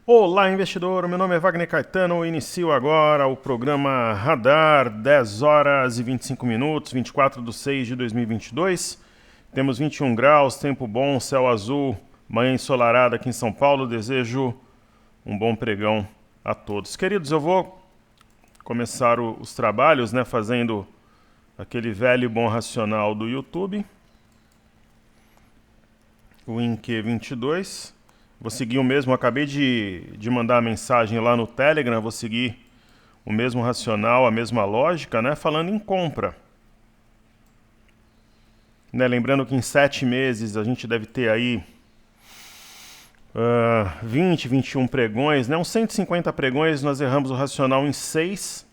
Olá, investidor. Meu nome é Wagner Caetano. Inicio agora o programa Radar, 10 horas e 25 minutos, 24/6/2022. Temos 21 graus, tempo bom, céu azul, manhã ensolarada aqui em São Paulo. Desejo um bom pregão a todos. Queridos, eu vou começar os trabalhos, fazendo aquele velho e bom racional do YouTube. O INQ22. Vou seguir o mesmo, acabei de mandar a mensagem lá no Telegram, vou seguir o mesmo racional, a mesma lógica, falando em compra. Lembrando que em 7 meses a gente deve ter aí 20, 21 pregões, uns 150 pregões, nós erramos o racional em 6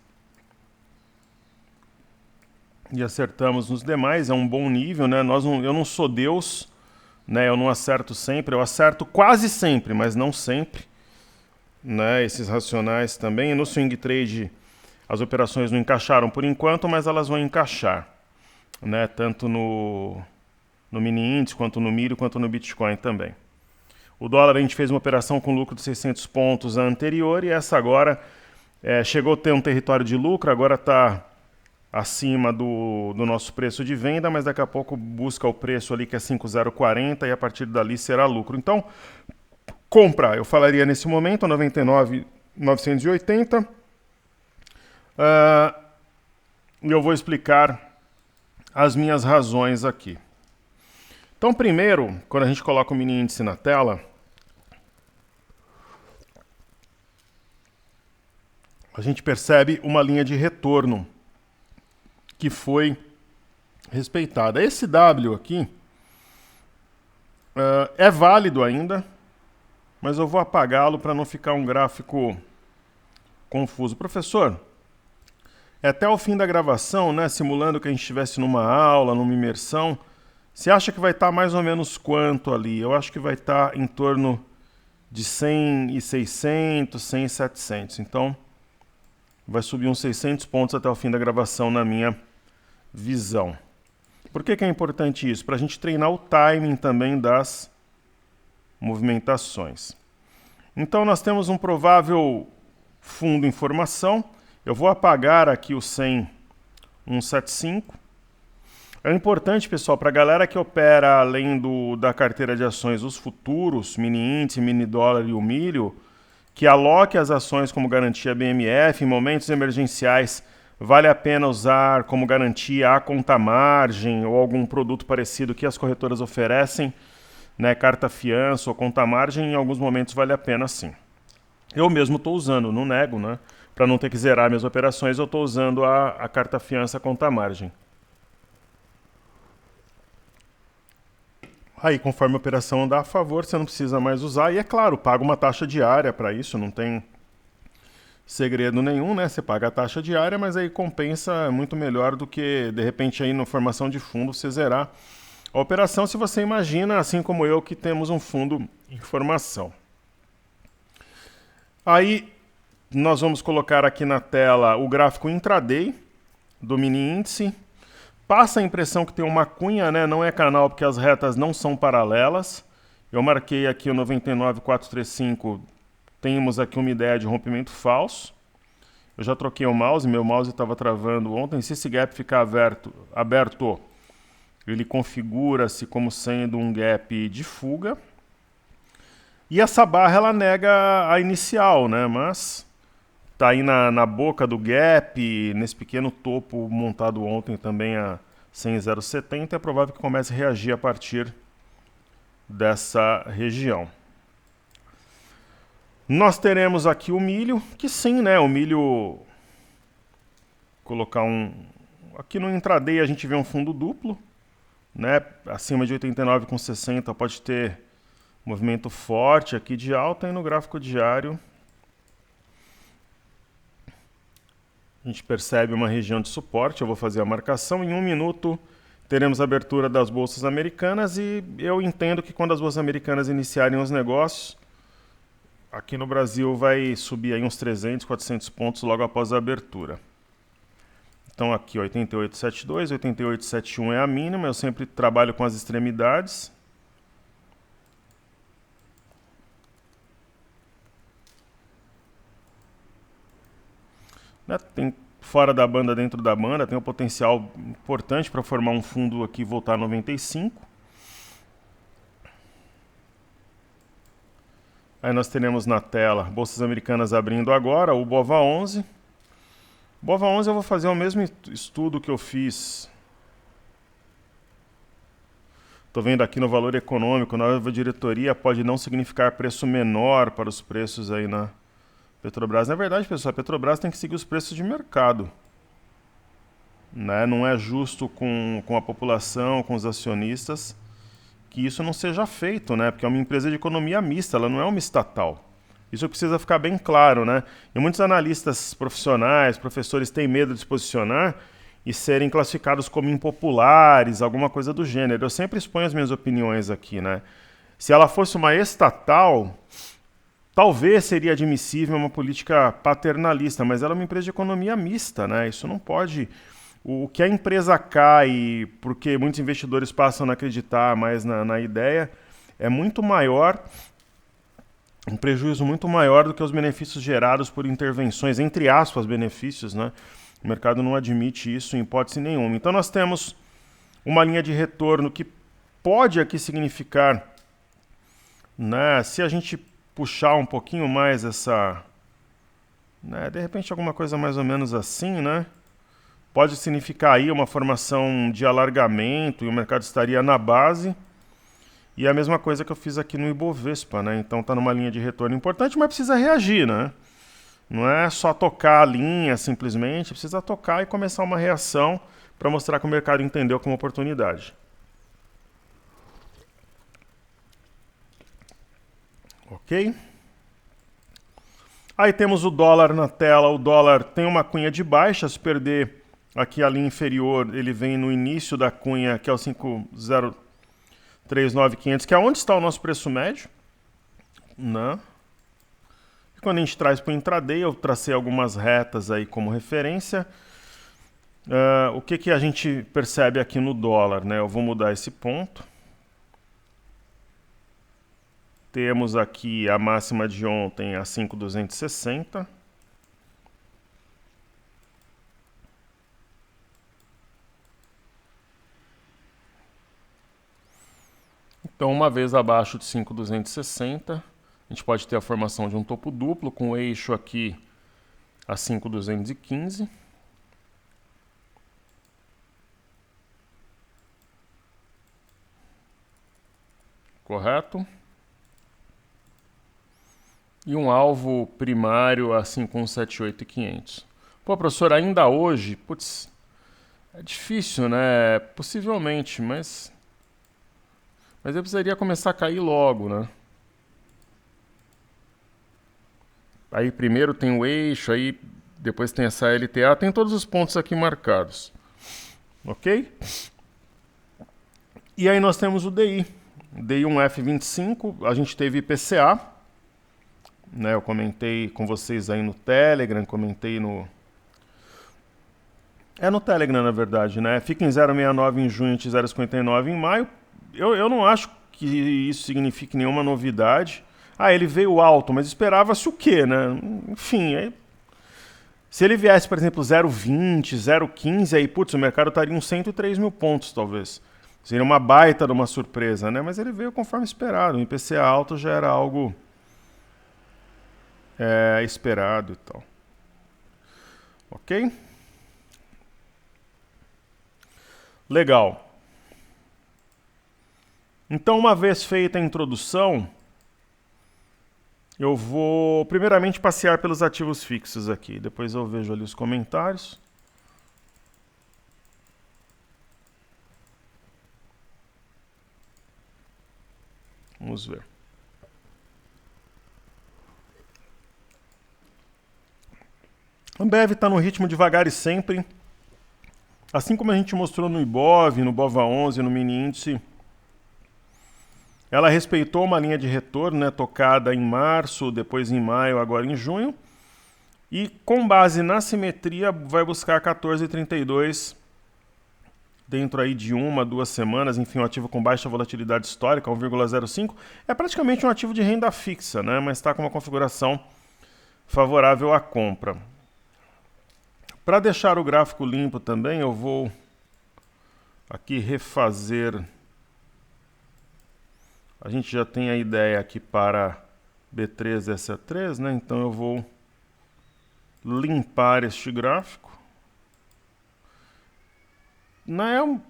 e acertamos nos demais, é um bom nível, eu não sou Deus, eu não acerto sempre, eu acerto quase sempre, mas não sempre, esses racionais também. No swing trade as operações não encaixaram por enquanto, mas elas vão encaixar, tanto no mini índice, quanto no milho, quanto no Bitcoin também. O dólar, a gente fez uma operação com lucro de 600 pontos a anterior, e essa agora chegou a ter um território de lucro, agora está acima do nosso preço de venda, mas daqui a pouco busca o preço ali que é 5,040 e a partir dali será lucro. Então, compra, eu falaria nesse momento, 99,980. E eu vou explicar as minhas razões aqui. Então, primeiro, quando a gente coloca o mini índice na tela, a gente percebe uma linha de retorno que foi respeitada. Esse W aqui é válido ainda, mas eu vou apagá-lo para não ficar um gráfico confuso. Professor, até o fim da gravação, simulando que a gente estivesse numa aula, numa imersão, você acha que vai estar mais ou menos quanto ali? Eu acho que vai estar em torno de 100,600, 100,700. Então, vai subir uns 600 pontos até o fim da gravação na minha visão. Por que é importante isso? Para a gente treinar o timing também das movimentações. Então nós temos um provável fundo em formação. Eu vou apagar aqui o 100,175. É importante, pessoal, para a galera que opera além da carteira de ações, os futuros, mini índice, mini dólar e o milho, que aloque as ações como garantia BMF. Em momentos emergenciais, vale a pena usar como garantia a conta margem ou algum produto parecido que as corretoras oferecem, carta fiança ou conta margem. Em alguns momentos vale a pena sim. Eu mesmo estou usando, não nego, para não ter que zerar minhas operações, eu estou usando a carta fiança, a conta margem. Aí, conforme a operação andar a favor, você não precisa mais usar. E é claro, paga uma taxa diária para isso, não tem segredo nenhum, Você paga a taxa diária, mas aí compensa muito melhor do que, de repente, aí na formação de fundo, você zerar a operação, se você imagina, assim como eu, que temos um fundo em formação. Aí, nós vamos colocar aqui na tela o gráfico intraday do mini índice. Passa a impressão que tem uma cunha, não é canal porque as retas não são paralelas. Eu marquei aqui o 99,435, temos aqui uma ideia de rompimento falso. Eu já troquei o mouse, meu mouse estava travando ontem. Se esse gap ficar aberto, ele configura-se como sendo um gap de fuga. E essa barra ela nega a inicial, mas está aí na boca do gap, nesse pequeno topo montado ontem também a 100,070, é provável que comece a reagir a partir dessa região. Nós teremos aqui o milho, que sim, o milho, colocar aqui no intraday a gente vê um fundo duplo, acima de 89,60 pode ter movimento forte aqui de alta, e no gráfico diário a gente percebe uma região de suporte. Eu vou fazer a marcação. Em 1 minuto teremos a abertura das bolsas americanas, e eu entendo que quando as bolsas americanas iniciarem os negócios, aqui no Brasil vai subir aí uns 300, 400 pontos logo após a abertura. Então aqui 88,72, 88,71 é a mínima. Eu sempre trabalho com as extremidades. né? Tem fora da banda, dentro da banda, tem um potencial importante para formar um fundo aqui e voltar a 95. Aí nós teremos na tela bolsas americanas abrindo agora, o BOVA11. BOVA11 eu vou fazer o mesmo estudo que eu fiz. Estou vendo aqui no valor econômico, nova diretoria pode não significar preço menor para os preços aí na Petrobras. Na verdade, pessoal, a Petrobras tem que seguir os preços de mercado. Né? Não é justo com a população, com os acionistas, que isso não seja feito, né? Porque é uma empresa de economia mista, ela não é uma estatal. Isso precisa ficar bem claro, né? E muitos analistas profissionais, professores, têm medo de se posicionar e serem classificados como impopulares, alguma coisa do gênero. Eu sempre exponho as minhas opiniões aqui, né? Se ela fosse uma estatal, talvez seria admissível uma política paternalista, mas ela é uma empresa de economia mista, né? Isso não pode... O que a empresa cai, porque muitos investidores passam a acreditar mais na ideia, é muito maior, um prejuízo muito maior do que os benefícios gerados por intervenções, entre aspas, benefícios, né? O mercado não admite isso em hipótese nenhuma. Então nós temos uma linha de retorno que pode aqui significar, né, se a gente puxar um pouquinho mais essa, né, de repente alguma coisa mais ou menos assim, né? Pode significar aí uma formação de alargamento e o mercado estaria na base. E é a mesma coisa que eu fiz aqui no Ibovespa, né? Então está numa linha de retorno importante, mas precisa reagir, né? Não é só tocar a linha simplesmente, precisa tocar e começar uma reação para mostrar que o mercado entendeu como oportunidade. Ok? Aí temos o dólar na tela. O dólar tem uma cunha de baixa, se perder aqui a linha inferior, ele vem no início da cunha, que é o 5039500, que é onde está o nosso preço médio, né? E quando a gente traz para o intraday, eu tracei algumas retas aí como referência. O que a gente percebe aqui no dólar, né? Eu vou mudar esse ponto. Temos aqui a máxima de ontem, a 5.260. Então, uma vez abaixo de 5.260, a gente pode ter a formação de um topo duplo, com o eixo aqui a 5.215. Correto? E um alvo primário a 5.178.500. Pô, professor, ainda hoje, putz, é difícil, né? Possivelmente, mas eu precisaria começar a cair logo, né? Aí primeiro tem o eixo, aí depois tem essa LTA, tem todos os pontos aqui marcados. Ok? E aí nós temos o DI. DI 1F25, a gente teve IPCA, né? Eu comentei com vocês aí no Telegram, comentei no... É no Telegram, na verdade, né? Fica em 0,69 em junho e 0,59 em maio. Eu não acho que isso signifique nenhuma novidade. Ele veio alto, mas esperava-se o quê, né? Enfim, se ele viesse, por exemplo, 0,20, 0,15, aí, putz, o mercado estaria uns 103 mil pontos, talvez. Seria uma baita de uma surpresa, né? Mas ele veio conforme esperado. O IPCA alto já era algo esperado e tal. Ok? Legal. Então, uma vez feita a introdução, eu vou primeiramente passear pelos ativos fixos aqui. Depois eu vejo ali os comentários. Vamos ver. A Ambev está no ritmo devagar e sempre. Assim como a gente mostrou no Ibov, no BOVA11, no mini índice, ela respeitou uma linha de retorno, né, tocada em março, depois em maio, agora em junho. E com base na simetria vai buscar 14,32 dentro aí de 1, 2 semanas. Enfim, um ativo com baixa volatilidade histórica, 1,05. É praticamente um ativo de renda fixa, né, mas está com uma configuração favorável à compra. Para deixar o gráfico limpo também, eu vou aqui refazer. A gente já tem a ideia aqui para B3 e SA3, né? Então eu vou limpar este gráfico. Não é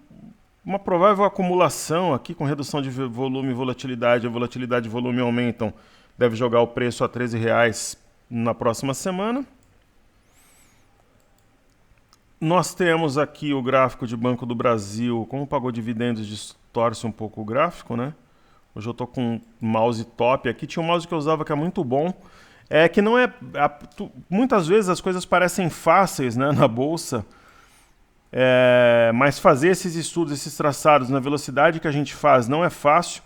uma provável acumulação aqui com redução de volume e volatilidade. A volatilidade e volume aumentam. Deve jogar o preço a R$13 na próxima semana. Nós temos aqui o gráfico de Banco do Brasil. Como pagou dividendos, distorce um pouco o gráfico, né? Hoje eu estou com um mouse top aqui. Tinha um mouse que eu usava que é muito bom. É que não é... Muitas vezes as coisas parecem fáceis, né, na bolsa. Mas fazer esses estudos, esses traçados na velocidade que a gente faz não é fácil.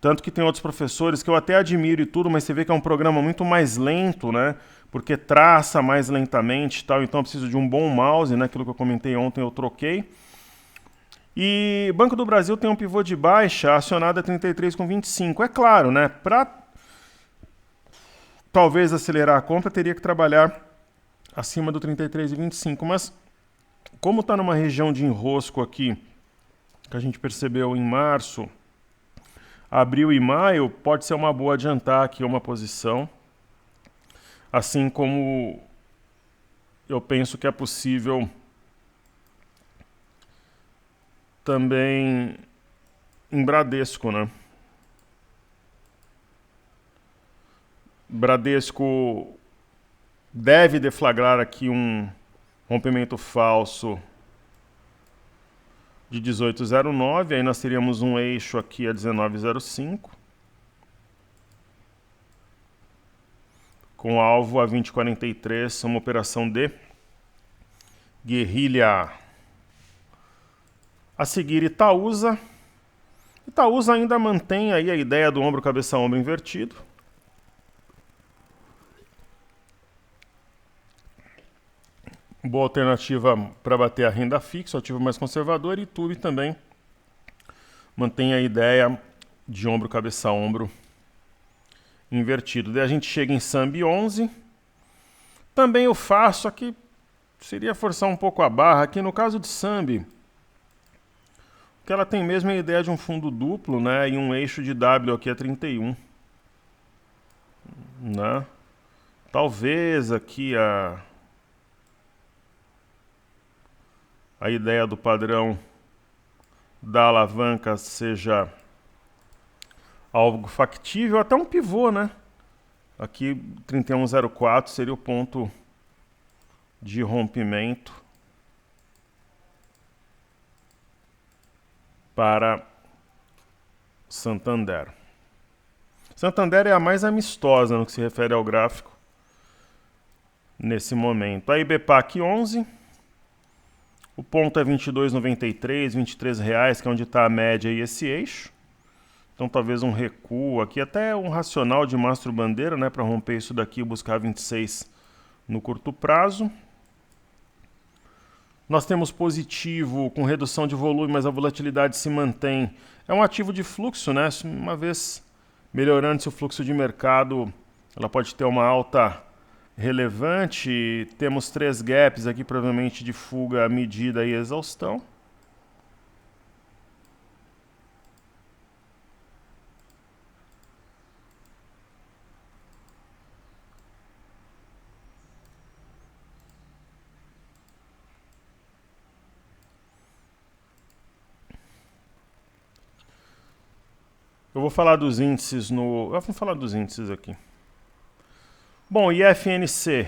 Tanto que tem outros professores que eu até admiro e tudo, mas você vê que é um programa muito mais lento, né? Porque traça mais lentamente e tal. Então eu preciso de um bom mouse, né? Aquilo que eu comentei ontem eu troquei. E Banco do Brasil tem um pivô de baixa acionado a 33,25. É claro, né? Para talvez acelerar a compra, teria que trabalhar acima do 33,25. Mas como está numa região de enrosco aqui, que a gente percebeu em março, abril e maio, pode ser uma boa adiantar aqui uma posição. Assim como eu penso que é possível também em Bradesco, né? Bradesco deve deflagrar aqui um rompimento falso de 18,09, aí nós teríamos um eixo aqui a 19,05, com alvo a 20,43, uma operação de guerrilha. A seguir, Itaúsa. Itaúsa ainda mantém aí a ideia do ombro, cabeça, ombro invertido. Boa alternativa para bater a renda fixa, ativo mais conservador. E Tube também mantém a ideia de ombro, cabeça, ombro invertido. Daí a gente chega em Sambi 11. Também eu faço aqui, seria forçar um pouco a barra. Aqui no caso de Sambi, que ela tem mesmo a ideia de um fundo duplo, né? E um eixo de W aqui a 31. Né? Talvez aqui a ideia do padrão da alavanca seja algo factível, até um pivô, né? Aqui 31,04 seria o ponto de rompimento para Santander. Santander é a mais amistosa no que se refere ao gráfico nesse momento. A IBPAC 11, o ponto é 22,93, R$23, que é onde está a média e esse eixo. Então talvez um recuo aqui, até um racional de mastro bandeira, né, para romper isso daqui e buscar 26 no curto prazo. Nós temos positivo com redução de volume, mas a volatilidade se mantém. É um ativo de fluxo, né? Uma vez melhorando seu fluxo de mercado, ela pode ter uma alta relevante. Temos 3 gaps aqui, provavelmente de fuga, medida e exaustão. Eu vou falar dos índices no... Eu vou falar dos índices aqui. Bom, IFNC.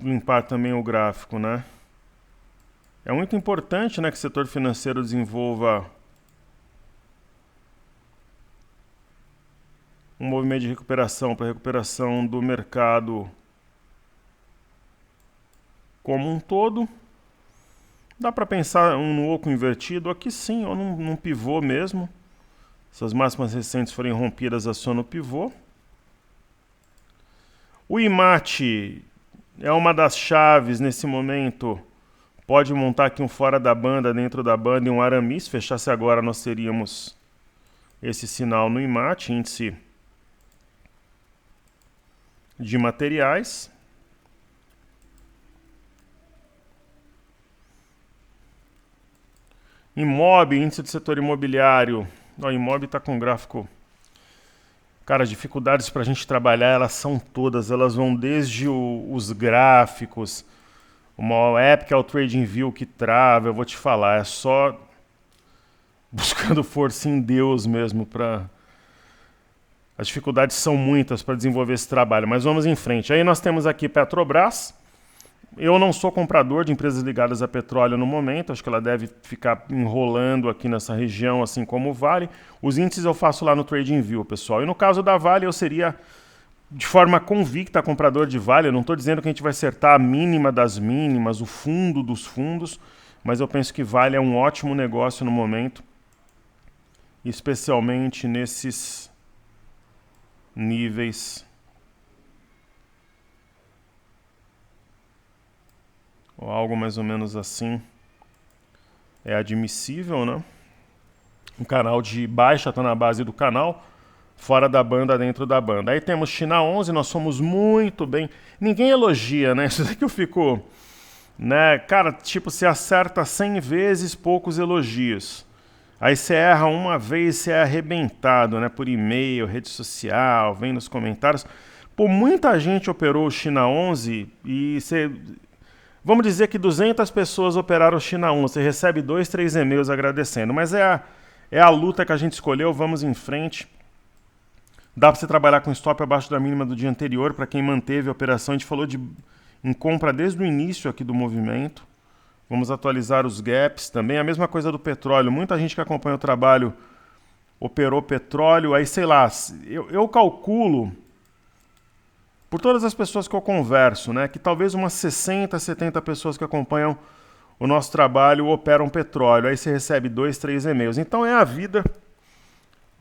Limpar também o gráfico, né? É muito importante, né, que o setor financeiro desenvolva um movimento de recuperação para recuperação do mercado como um todo. Dá para pensar no oco invertido aqui sim, ou num pivô mesmo. Se as máximas recentes forem rompidas, aciona o pivô. O IMAT é uma das chaves nesse momento. Pode montar aqui um fora da banda, dentro da banda e um Aramis. Fechasse agora, nós teríamos esse sinal no IMAT, índice de materiais. Imob, índice do setor imobiliário. O Imob está com gráfico... Cara, as dificuldades para a gente trabalhar, elas são todas. Elas vão desde os gráficos, uma app que é o TradingView que trava, eu vou te falar, é só buscando força em Deus mesmo para... As dificuldades são muitas para desenvolver esse trabalho, mas vamos em frente. Aí nós temos aqui Petrobras. Eu não sou comprador de empresas ligadas a petróleo no momento, acho que ela deve ficar enrolando aqui nessa região, assim como o Vale. Os índices eu faço lá no TradingView, pessoal. E no caso da Vale, eu seria de forma convicta comprador de Vale. Eu não estou dizendo que a gente vai acertar a mínima das mínimas, o fundo dos fundos, mas eu penso que Vale é um ótimo negócio no momento, especialmente nesses níveis... ou algo mais ou menos assim, é admissível, né? Um canal de baixa está na base do canal, fora da banda, dentro da banda. Aí temos China 11, nós somos muito bem... Ninguém elogia, né? Isso daqui eu fico... né? Cara, tipo, você acerta 100 vezes, poucos elogios. Aí você erra uma vez, você é arrebentado, né? Por e-mail, rede social, vem nos comentários. Pô, muita gente operou o China 11 e você... Vamos dizer que 200 pessoas operaram o China 1, você recebe 2, 3 e-mails agradecendo, mas é a luta que a gente escolheu, vamos em frente. Dá para você trabalhar com stop abaixo da mínima do dia anterior, para quem manteve a operação, a gente falou em compra desde o início aqui do movimento. Vamos atualizar os gaps também, a mesma coisa do petróleo, muita gente que acompanha o trabalho operou petróleo, aí sei lá, eu calculo... Por todas as pessoas que eu converso, né, que talvez umas 60, 70 pessoas que acompanham o nosso trabalho operam petróleo. Aí você recebe 2, 3 e-mails. Então é a vida,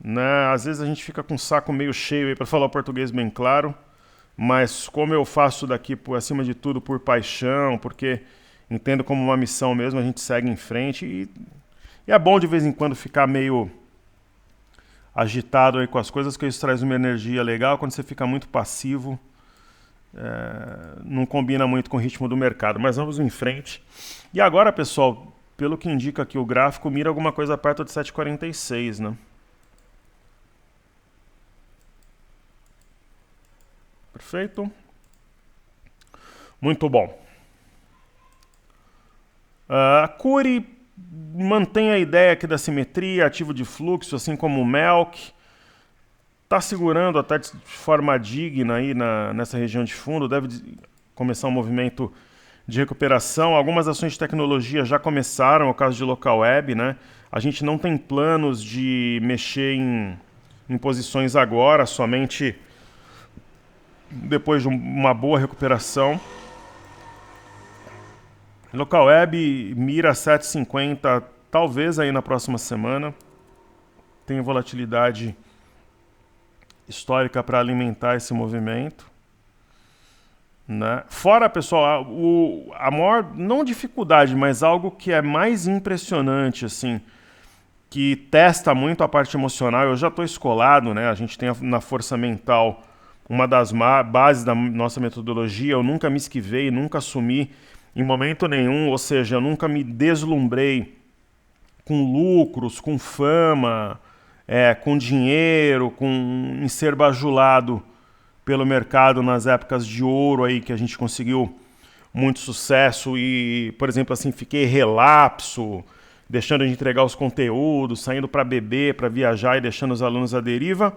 né? Às vezes a gente fica com o saco meio cheio aí para falar o português bem claro, mas como eu faço daqui, acima de tudo, por paixão, porque entendo como uma missão mesmo, a gente segue em frente e é bom de vez em quando ficar meio agitado aí com as coisas, que isso traz uma energia legal. Quando você fica muito passivo, não combina muito com o ritmo do mercado, mas vamos em frente. E agora, pessoal, pelo que indica aqui o gráfico, mira alguma coisa perto de 7,46, né? Perfeito. Muito bom. A Cury mantém a ideia aqui da simetria, ativo de fluxo, assim como o Melk. Está segurando até de forma digna aí nessa região de fundo, deve começar um movimento de recuperação. Algumas ações de tecnologia já começaram, é o caso de Local Web, né? A gente não tem planos de mexer em posições agora, somente depois de uma boa recuperação. Local Web mira 7,50, talvez aí na próxima semana. Tem volatilidade histórica para alimentar esse movimento, né? Fora, pessoal, a maior, não dificuldade, mas algo que é mais impressionante, assim, que testa muito a parte emocional. Eu já estou escolado, né? A gente tem na força mental uma das bases da nossa metodologia. Eu nunca me esquivei, nunca assumi em momento nenhum, ou seja, eu nunca me deslumbrei com lucros, com fama, com dinheiro, em ser bajulado pelo mercado nas épocas de ouro aí que a gente conseguiu muito sucesso e, por exemplo, assim, fiquei relapso, deixando de entregar os conteúdos, saindo para beber, para viajar e deixando os alunos à deriva.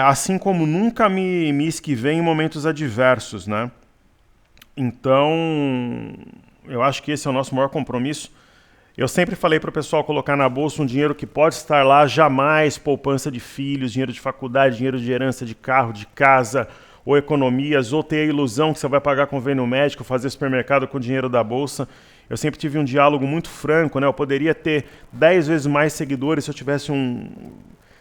Assim como nunca me esquivei em momentos adversos, né? Então, eu acho que esse é o nosso maior compromisso. Eu sempre falei para o pessoal colocar na bolsa um dinheiro que pode estar lá, jamais poupança de filhos, dinheiro de faculdade, dinheiro de herança de carro, de casa, ou economias, ou ter a ilusão que você vai pagar convênio médico, fazer supermercado com o dinheiro da bolsa. Eu sempre tive um diálogo muito franco, né? Eu poderia ter 10 vezes mais seguidores se eu tivesse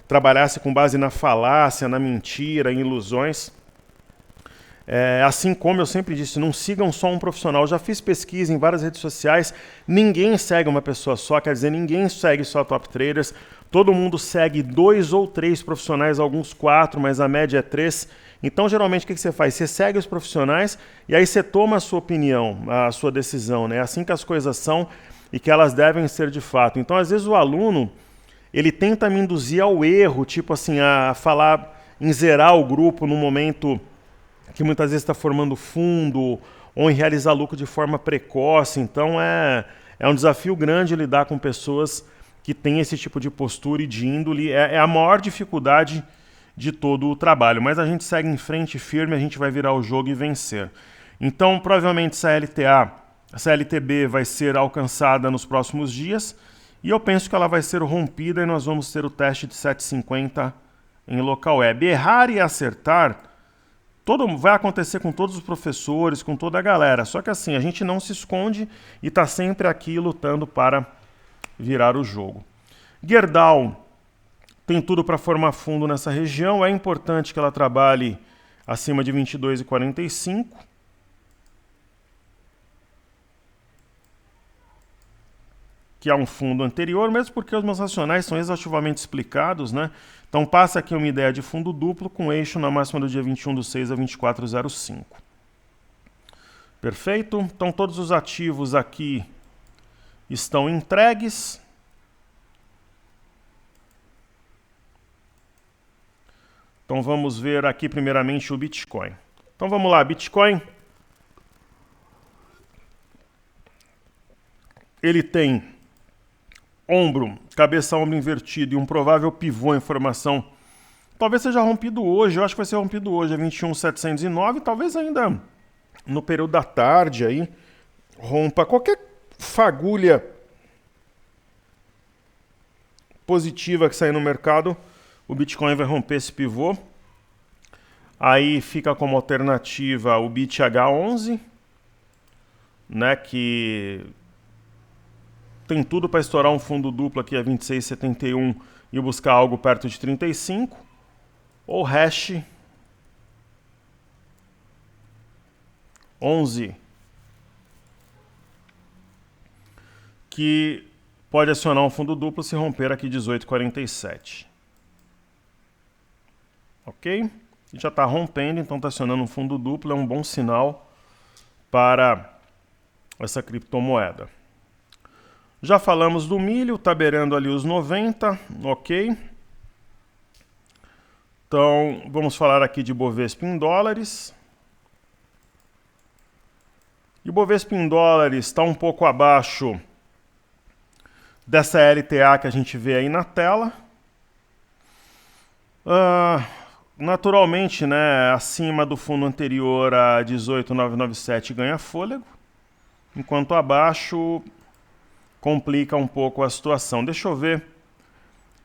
trabalhasse com base na falácia, na mentira, em ilusões. Assim como eu sempre disse, não sigam só um profissional. Eu já fiz pesquisa em várias redes sociais, ninguém segue uma pessoa só, quer dizer, ninguém segue só Top Traders, todo mundo segue 2 ou 3 profissionais, alguns 4, mas a média é 3. Então, geralmente, o que você faz? Você segue os profissionais e aí você toma a sua opinião, a sua decisão, né? É assim que as coisas são e que elas devem ser de fato. Então, às vezes, o aluno, ele tenta me induzir ao erro, tipo assim, a falar em zerar o grupo no momento que muitas vezes está formando fundo ou em realizar lucro de forma precoce. Então, é um desafio grande lidar com pessoas que têm esse tipo de postura e de índole. É a maior dificuldade de todo o trabalho, mas a gente segue em frente firme, a gente vai virar o jogo e vencer. Então, provavelmente a CLTB vai ser alcançada nos próximos dias e eu penso que ela vai ser rompida e nós vamos ter o teste de 7,50 em local web. Errar e acertar vai acontecer com todos os professores, com toda a galera, só que assim, a gente não se esconde e está sempre aqui lutando para virar o jogo. Gerdau tem tudo para formar fundo nessa região. É importante que ela trabalhe acima de 22,45. Que é um fundo anterior, mesmo porque os meus racionais são exaustivamente explicados, né? Então passa aqui uma ideia de fundo duplo com eixo na máxima do dia 21/6 a 24,05. Perfeito? Então todos os ativos aqui estão entregues. Então vamos ver aqui primeiramente o Bitcoin. Então vamos lá, Bitcoin. Ele tem ombro, cabeça ombro invertido e um provável pivô em formação. Talvez seja rompido hoje, eu acho que vai ser rompido hoje, é 21.709, talvez ainda no período da tarde aí rompa qualquer fagulha positiva que sair no mercado. O Bitcoin vai romper esse pivô. Aí fica como alternativa o BitH11, né, que tem tudo para estourar um fundo duplo aqui a 26,71 e buscar algo perto de 35. Ou Hash 11, que pode acionar um fundo duplo se romper aqui 18,47. Ok? Já está rompendo, então está acionando um fundo duplo, é um bom sinal para essa criptomoeda. Já falamos do milho, está beirando ali os 90, ok? Então, vamos falar aqui de Bovespa em dólares. E o Bovespa em dólares está um pouco abaixo dessa LTA que a gente vê aí na tela. Naturalmente, né, acima do fundo anterior a 18.997 ganha fôlego, enquanto abaixo complica um pouco a situação. Deixa eu ver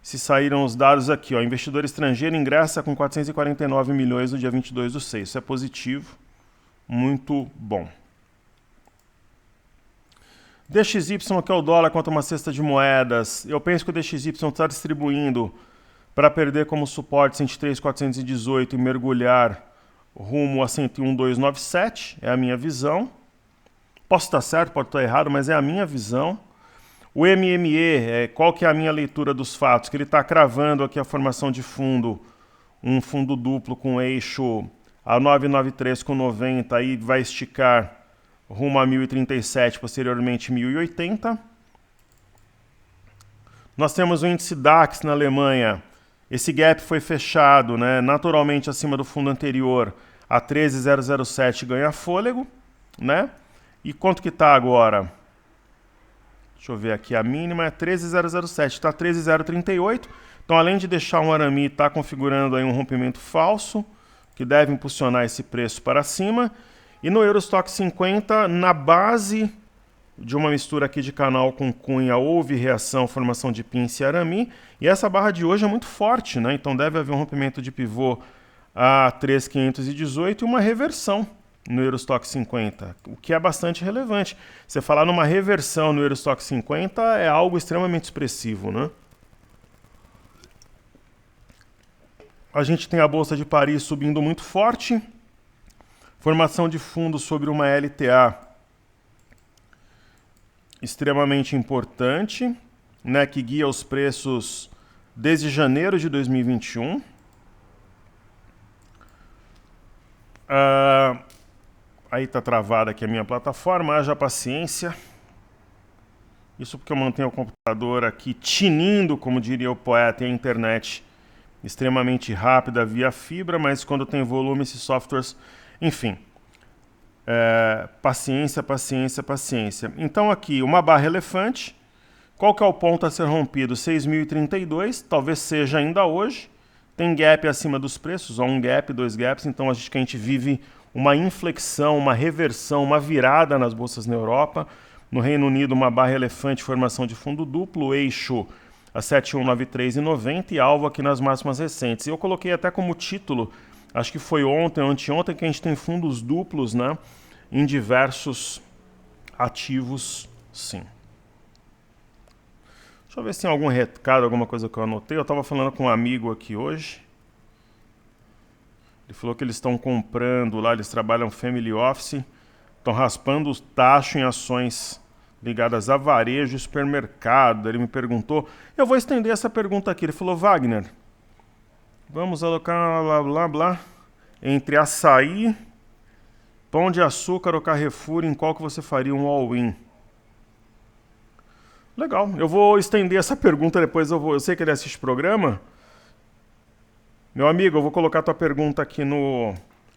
se saíram os dados aqui. Ó. Investidor estrangeiro ingressa com 449 milhões no dia 22/6. Isso é positivo, muito bom. DXY, que é o dólar contra uma cesta de moedas. Eu penso que o DXY está distribuindo para perder como suporte 103.418 e mergulhar rumo a 101.297. É a minha visão. Posso estar certo, pode estar errado, mas é a minha visão. O MME, qual que é a minha leitura dos fatos? Que ele está cravando aqui a formação de fundo, um fundo duplo com eixo a 993,90, aí vai esticar rumo a 1037, posteriormente 1080. Nós temos o índice DAX na Alemanha. Esse gap foi fechado, né, naturalmente acima do fundo anterior a 13.007 ganha fôlego, né? E quanto que está agora? Deixa eu ver aqui, a mínima é 13.007, está 13.038. Então, além de deixar um arame, está configurando aí um rompimento falso, que deve impulsionar esse preço para cima. E no Eurostock 50, na base de uma mistura aqui de canal com cunha, houve reação, formação de pince e arame. E essa barra de hoje é muito forte, né? Então deve haver um rompimento de pivô a 3.518 e uma reversão no Eurostock 50, o que é bastante relevante. Você falar numa reversão no Eurostock 50 é algo extremamente expressivo, né? A gente tem a Bolsa de Paris subindo muito forte. Formação de fundo sobre uma LTA extremamente importante, né, que guia os preços desde janeiro de 2021. Aí está travada aqui a minha plataforma, haja paciência. Isso porque eu mantenho o computador aqui tinindo, como diria o poeta, e a internet extremamente rápida via fibra, mas quando tem volume esses softwares, enfim. Paciência, paciência, paciência. Então aqui, uma barra elefante. Qual que é o ponto a ser rompido? 6.032, talvez seja ainda hoje. Tem gap acima dos preços, ó, um gap, dois gaps, então acho que a gente vive uma inflexão, uma reversão, uma virada nas bolsas na Europa. No Reino Unido, uma barra elefante, formação de fundo duplo, eixo a 7.193,90 e alvo aqui nas máximas recentes. Eu coloquei até como título, acho que foi ontem ou anteontem, que a gente tem fundos duplos, né, em diversos ativos, sim. Deixa eu ver se tem algum recado, alguma coisa que eu anotei. Eu estava falando com um amigo aqui hoje. Ele falou que eles estão comprando lá, eles trabalham family office, estão raspando os tachos em ações ligadas a varejo e supermercado. Ele me perguntou, eu vou estender essa pergunta aqui. Ele falou, Wagner, vamos alocar blá blá blá entre açaí, pão de açúcar ou Carrefour, em qual que você faria um all-in? Legal, eu vou estender essa pergunta depois, eu sei que ele assiste o programa. Meu amigo, eu vou colocar a tua pergunta aqui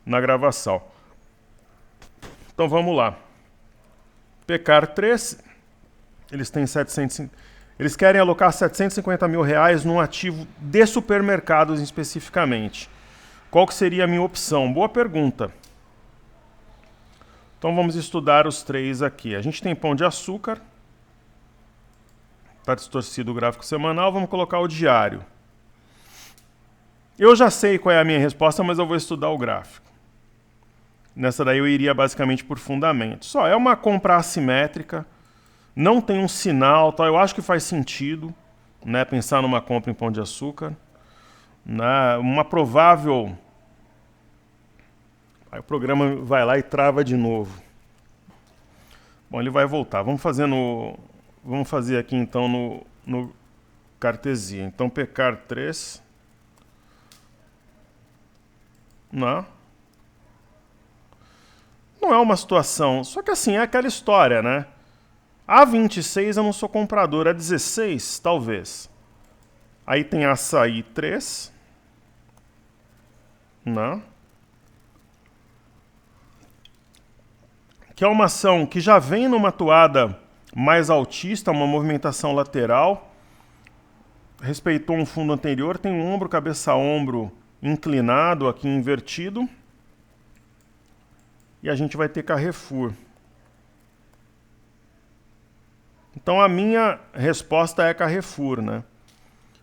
na gravação. Então vamos lá. Pecar 3, eles querem alocar R$750 mil num ativo de supermercados especificamente. Qual que seria a minha opção? Boa pergunta. Então vamos estudar os três aqui. A gente tem pão de açúcar. Está distorcido o gráfico semanal, vamos colocar o diário. Eu já sei qual é a minha resposta, mas eu vou estudar o gráfico. Nessa daí eu iria basicamente por fundamentos. Só é uma compra assimétrica, não tem um sinal, tá? Eu acho que faz sentido, né, pensar numa compra em pão de açúcar. Né, uma provável... Aí o programa vai lá e trava de novo. Bom, ele vai voltar. Vamos fazer aqui então no Cartesia. Então, pecar 3. Não é uma situação... Só que assim, é aquela história, né? A 26 eu não sou comprador. A 16, talvez. Aí tem açaí 3. Não. Que é uma ação que já vem numa toada mais altista, uma movimentação lateral, respeitou um fundo anterior, tem um ombro, cabeça-ombro inclinado aqui, invertido, e a gente vai ter Carrefour. Então a minha resposta é Carrefour, né?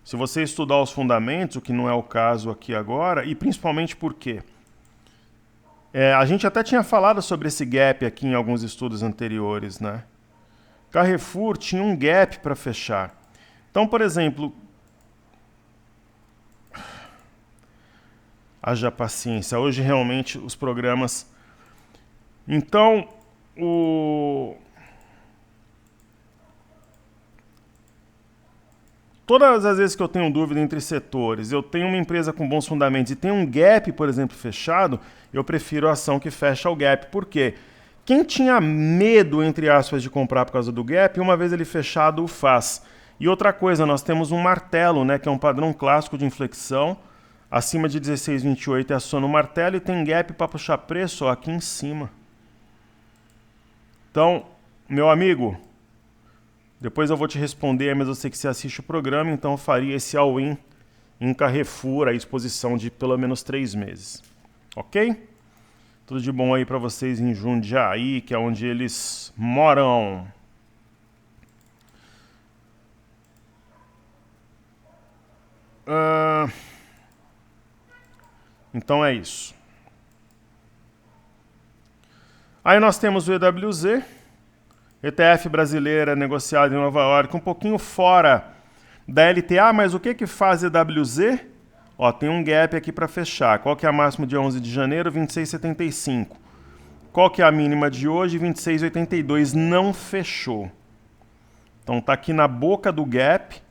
Se você estudar os fundamentos, o que não é o caso aqui agora, e principalmente por quê? A gente até tinha falado sobre esse gap aqui em alguns estudos anteriores, né? Carrefour tinha um gap para fechar. Então, por exemplo, haja paciência. Hoje realmente os programas... Então, todas as vezes que eu tenho dúvida entre setores, eu tenho uma empresa com bons fundamentos e tem um gap, por exemplo, fechado, eu prefiro a ação que fecha o gap. Por quê? Quem tinha medo, entre aspas, de comprar por causa do gap, uma vez ele fechado, o faz. E outra coisa, nós temos um martelo, né, que é um padrão clássico de inflexão. Acima de 16,28 é aciona o martelo e tem gap para puxar preço ó, aqui em cima. Então, meu amigo, depois eu vou te responder, mas eu sei que você assiste o programa, então eu faria esse all-in em Carrefour, a exposição de pelo menos 3 meses. Ok? Tudo de bom aí para vocês em Jundiaí, que é onde eles moram. Então é isso. Aí nós temos o EWZ, ETF brasileira negociado em Nova York, um pouquinho fora da LTA, mas o que faz EWZ? Ó, tem um gap aqui para fechar. Qual que é a máxima de 11 de janeiro? 26,75. Qual que é a mínima de hoje? 26,82. Não fechou. Então está aqui na boca do gap.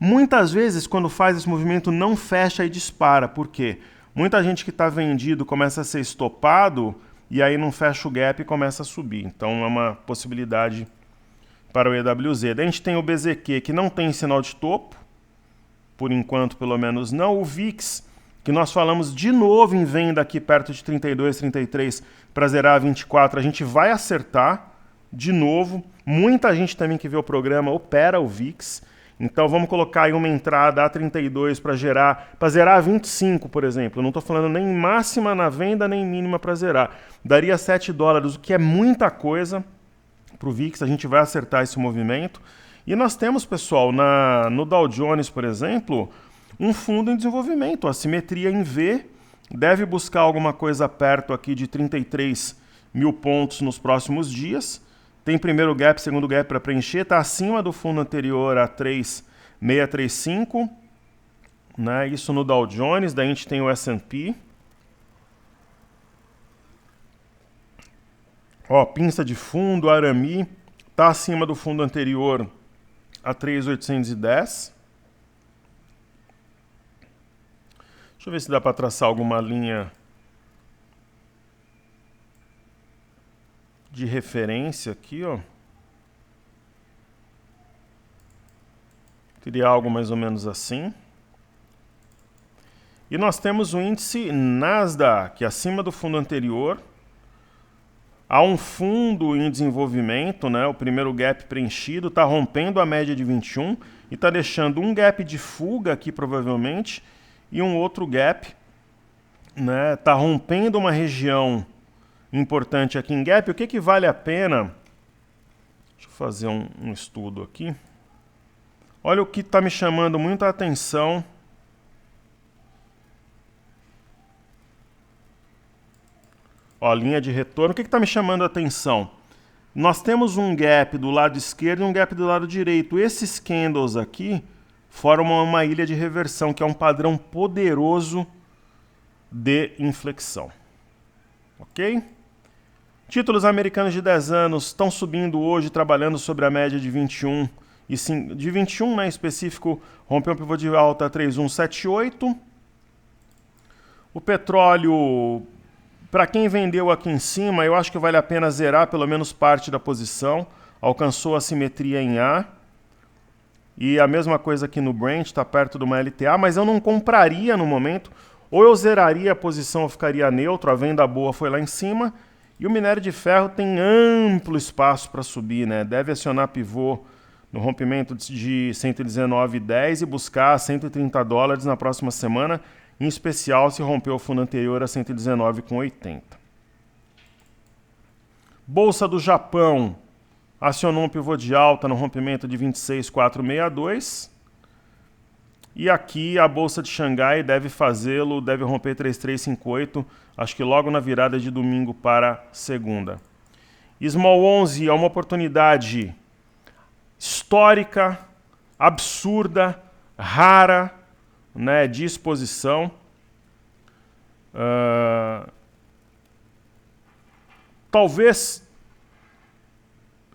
Muitas vezes, quando faz esse movimento, não fecha e dispara. Por quê? Muita gente que está vendido começa a ser estopado e aí não fecha o gap e começa a subir. Então é uma possibilidade para o EWZ. Daí a gente tem o BZQ, que não tem sinal de topo. Por enquanto, pelo menos não. O VIX, que nós falamos de novo em venda aqui perto de 32, 33 para zerar a 24. A gente vai acertar de novo. Muita gente também que vê o programa opera o VIX. Então vamos colocar aí uma entrada a 32 para zerar a 25, por exemplo. Eu não estou falando nem máxima na venda, nem mínima para zerar. Daria $7, o que é muita coisa para o VIX. A gente vai acertar esse movimento. E nós temos, pessoal, no Dow Jones, por exemplo, um fundo em desenvolvimento. A simetria em V deve buscar alguma coisa perto aqui de 33 mil pontos nos próximos dias. Tem primeiro gap, segundo gap para preencher, está acima do fundo anterior a 3,635, né? Isso no Dow Jones. Daí a gente tem o S&P. Ó, pinça de fundo, Arami, está acima do fundo anterior a 3,810. Deixa eu ver se dá para traçar alguma linha de referência aqui, ó. Teria algo mais ou menos assim. E nós temos o índice Nasdaq, acima do fundo anterior. Há um fundo em desenvolvimento, né? O primeiro gap preenchido, está rompendo a média de 21 e está deixando um gap de fuga aqui, provavelmente, e um outro gap, né? Está rompendo uma região importante aqui em gap. O que vale a pena? Deixa eu fazer um estudo aqui. Olha o que está me chamando muita atenção. Ó, linha de retorno. O que está me chamando a atenção? Nós temos um gap do lado esquerdo e um gap do lado direito. Esses candles aqui formam uma ilha de reversão, que é um padrão poderoso de inflexão. Ok? Títulos americanos de 10 anos estão subindo hoje, trabalhando sobre a média de 21. De 21, né, em específico, rompeu um pivô de alta 3,178. O petróleo, para quem vendeu aqui em cima, eu acho que vale a pena zerar pelo menos parte da posição. Alcançou a simetria em A. E a mesma coisa aqui no Brent, está perto de uma LTA, mas eu não compraria no momento. Ou eu zeraria a posição ou ficaria neutro, a venda boa foi lá em cima. E o minério de ferro tem amplo espaço para subir, né? Deve acionar pivô no rompimento de 119,10 e buscar $130 na próxima semana, em especial se romper o fundo anterior a 119,80. Bolsa do Japão acionou um pivô de alta no rompimento de 26,462. E aqui a Bolsa de Xangai deve fazê-lo, deve romper 3358, acho que logo na virada de domingo para segunda. Small 11 é uma oportunidade histórica, absurda, rara, né, de exposição. Talvez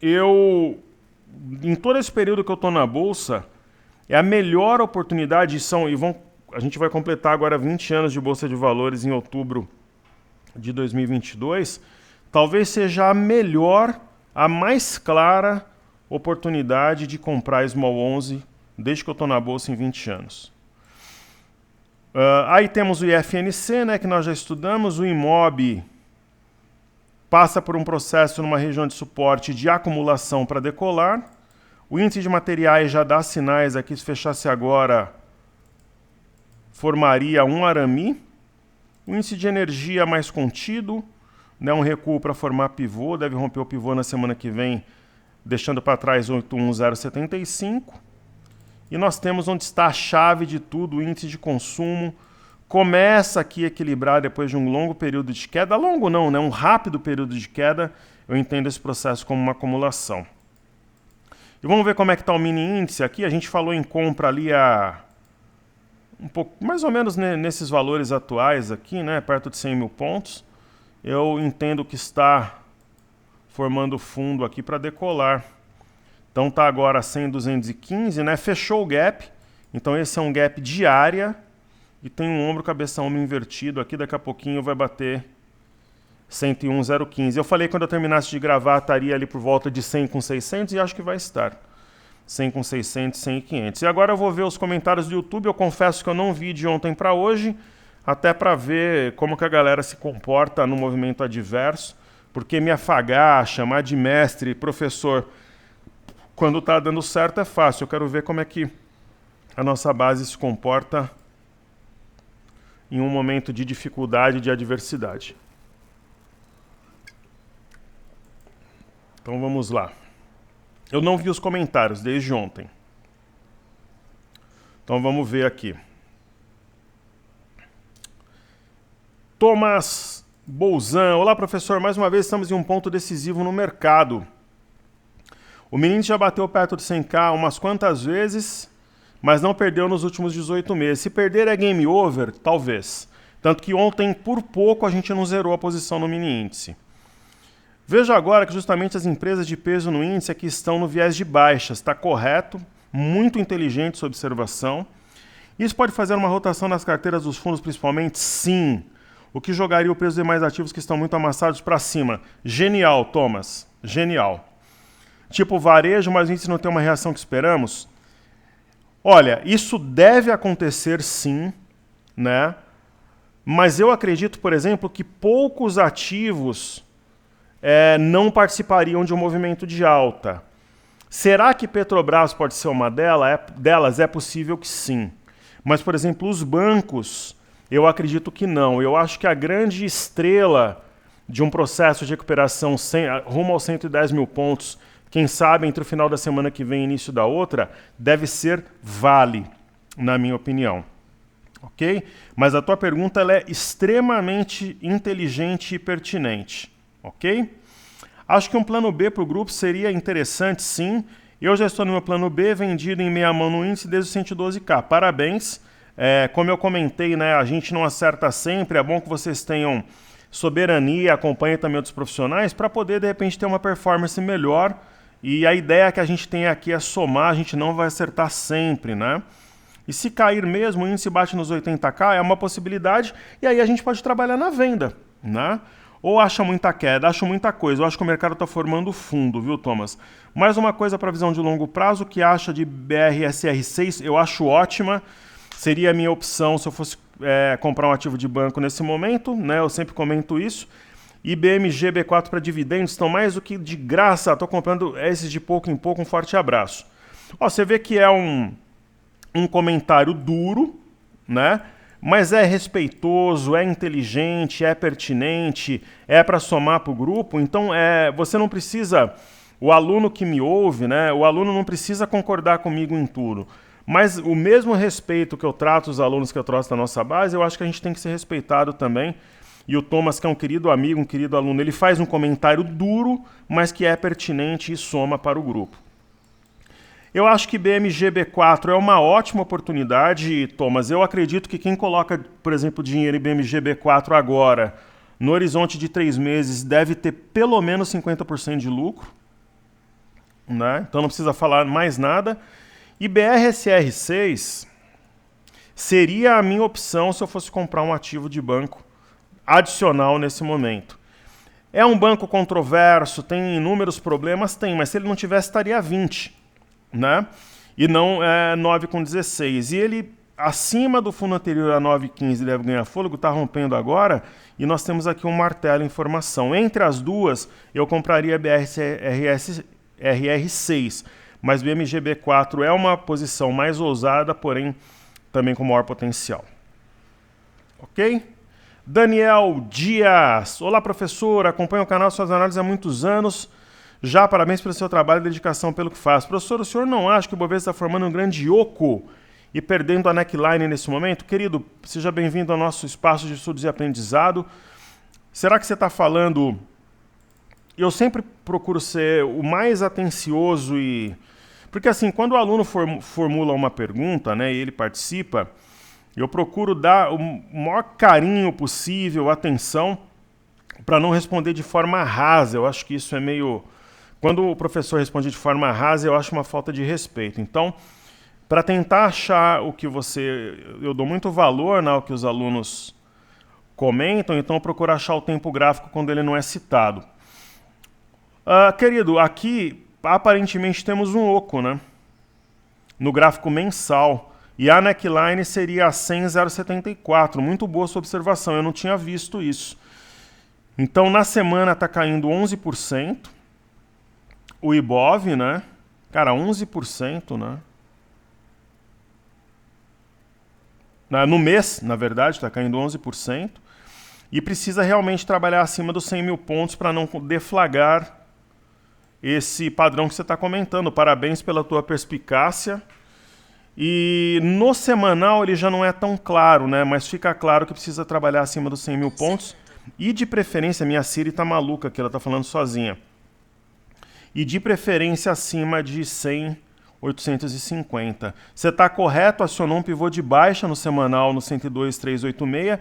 em todo esse período que eu estou na Bolsa, é a melhor oportunidade, a gente vai completar agora 20 anos de Bolsa de Valores em outubro de 2022, talvez seja a melhor, a mais clara oportunidade de comprar Small 11 desde que eu estou na Bolsa em 20 anos. Aí temos o IFNC, né, que nós já estudamos, o IMOB passa por um processo numa região de suporte de acumulação para decolar. O índice de materiais já dá sinais aqui, se fechasse agora, formaria um Arami. O índice de energia mais contido, né, um recuo para formar pivô, deve romper o pivô na semana que vem, deixando para trás 81075. E nós temos onde está a chave de tudo, o índice de consumo. Começa aqui a equilibrar depois de um longo período de queda. Longo não, né? Um rápido período de queda. Eu entendo esse processo como uma acumulação. E vamos ver como é que está o mini índice aqui. A gente falou em compra ali um pouco, mais ou menos nesses valores atuais aqui, né? Perto de 100 mil pontos. eu entendo que está formando fundo aqui para decolar. Então tá agora 100,215, né? Fechou o gap. Então esse é um gap de área e tem um ombro, cabeça, ombro invertido aqui. Daqui a pouquinho vai bater 101,015. Eu falei que quando eu terminasse de gravar estaria ali por volta de 100 com 600 e acho que vai estar. 100 com 600, 100 e 500. E agora eu vou ver os comentários do YouTube. Eu confesso que eu não vi de ontem para hoje, até para ver como que a galera se comporta no movimento adverso, porque me afagar, chamar de mestre, professor, quando está dando certo é fácil. Eu quero ver como é que a nossa base se comporta em um momento de dificuldade, de adversidade. Então vamos lá. Eu não vi os comentários desde ontem. Então vamos ver aqui. Thomas Bolzan. Olá, professor. Mais uma vez estamos em um ponto decisivo no mercado. O menino já bateu perto de 100k umas quantas vezes, mas não perdeu nos últimos 18 meses. Se perder é game over? Talvez. Tanto que ontem, por pouco, a gente não zerou a posição no mini índice. Veja agora que justamente as empresas de peso no índice aqui estão no viés de baixa. Está correto, muito inteligente sua observação. Isso pode fazer uma rotação nas carteiras dos fundos principalmente? Sim. O que jogaria o preço dos demais ativos que estão muito amassados para cima? Genial, Thomas. Genial. Tipo varejo, mas o índice não tem uma reação que esperamos? Olha, isso deve acontecer sim, né? Mas eu acredito, por exemplo, que poucos ativos não participariam de um movimento de alta. Será que Petrobras pode ser uma delas? É possível que sim. Mas, por exemplo, os bancos, eu acredito que não. Eu acho que a grande estrela de um processo de recuperação rumo aos 110 mil pontos, quem sabe entre o final da semana que vem e início da outra, deve ser Vale, na minha opinião. Ok? Mas a tua pergunta ela é extremamente inteligente e pertinente. Ok? Acho que um plano B para o grupo seria interessante, sim. Eu já estou no meu plano B, vendido em meia mão no índice desde os 112k. Parabéns. Como eu comentei, né, a gente não acerta sempre. É bom que vocês tenham soberania, acompanhem também outros profissionais, para poder, de repente, ter uma performance melhor. E a ideia que a gente tem aqui é somar, a gente não vai acertar sempre, né? E se cair mesmo, o índice bate nos 80k, é uma possibilidade, e aí a gente pode trabalhar na venda, né? Ou acha muita queda, acho muita coisa. Eu acho que o mercado está formando fundo, viu, Thomas? Mais uma coisa para visão de longo prazo, que acha de BRSR6, eu acho ótima. Seria a minha opção se eu fosse comprar um ativo de banco nesse momento, né? Eu sempre comento isso. E BMG B4 para dividendos estão mais do que de graça. Estou comprando esses de pouco em pouco, um forte abraço. Ó, você vê que é um comentário duro, né? Mas é respeitoso, é inteligente, é pertinente, é para somar para o grupo. Então, você não precisa, o aluno que me ouve, né? O aluno não precisa concordar comigo em tudo. Mas o mesmo respeito que eu trato os alunos que eu trouxe da nossa base, eu acho que a gente tem que ser respeitado também. E o Thomas, que é um querido amigo, um querido aluno, ele faz um comentário duro, mas que é pertinente e soma para o grupo. Eu acho que BMG B4 é uma ótima oportunidade, Thomas. Eu acredito que quem coloca, por exemplo, dinheiro em BMG B4 agora, no horizonte de 3 meses, deve ter pelo menos 50% de lucro, né? Então não precisa falar mais nada. E BRSR6 seria a minha opção se eu fosse comprar um ativo de banco adicional nesse momento. É um banco controverso, tem inúmeros problemas? Tem, mas se ele não tivesse, estaria a 20. Né? E não 9,16. E ele, acima do fundo anterior a 9,15, deve ganhar fôlego, está rompendo agora, e nós temos aqui um martelo em formação. Entre as duas, eu compraria BRSR6, mas BMG B4 é uma posição mais ousada, porém também com maior potencial. Ok? Daniel Dias. Olá, professor. Acompanho o canal Suas Análises há muitos anos. Já, parabéns pelo seu trabalho e dedicação pelo que faz. Professor, o senhor não acha que o Bovespa está formando um grande oco e perdendo a neckline nesse momento? Querido, seja bem-vindo ao nosso espaço de estudos e aprendizado. Será que você está falando... Eu sempre procuro ser o mais atencioso e... Porque assim, quando o aluno formula uma pergunta, né, e ele participa, eu procuro dar o maior carinho possível, atenção, para não responder de forma rasa. Eu acho que isso é meio... Quando o professor responde de forma rasa, eu acho uma falta de respeito. Então, para tentar achar o que você... Eu dou muito valor ao que os alunos comentam, então eu procuro achar o tempo gráfico quando ele não é citado. Querido, aqui aparentemente temos um oco, né? No gráfico mensal. E a neckline seria a 100,074. Muito boa sua observação, eu não tinha visto isso. Então, na semana está caindo 11%. O Ibov, né? Cara, 11%, né? No mês, na verdade, está caindo 11%. E precisa realmente trabalhar acima dos 100 mil pontos para não deflagrar esse padrão que você está comentando. Parabéns pela tua perspicácia. E no semanal ele já não é tão claro, né? Mas fica claro que precisa trabalhar acima dos 100 mil pontos. E de preferência, minha Siri tá maluca que ela tá falando sozinha. E de preferência acima de 100,850. Você está correto, acionou um pivô de baixa no semanal no 102,386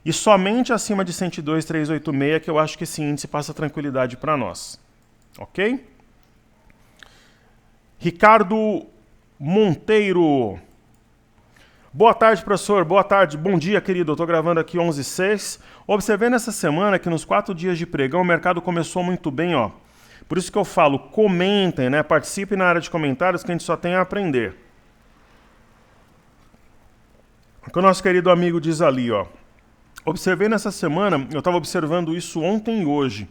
e somente acima de 102,386 que eu acho que esse índice passa tranquilidade para nós. Ok? Ricardo Monteiro. Boa tarde, professor. Boa tarde. Bom dia, querido. Eu estou gravando aqui 11:06. Observei nessa semana que nos 4 dias de pregão o mercado começou muito bem, ó. Por isso que eu falo, comentem, né? Participem na área de comentários que a gente só tem a aprender. O que o nosso querido amigo diz ali, ó. Observei nessa semana, eu estava observando isso ontem e hoje.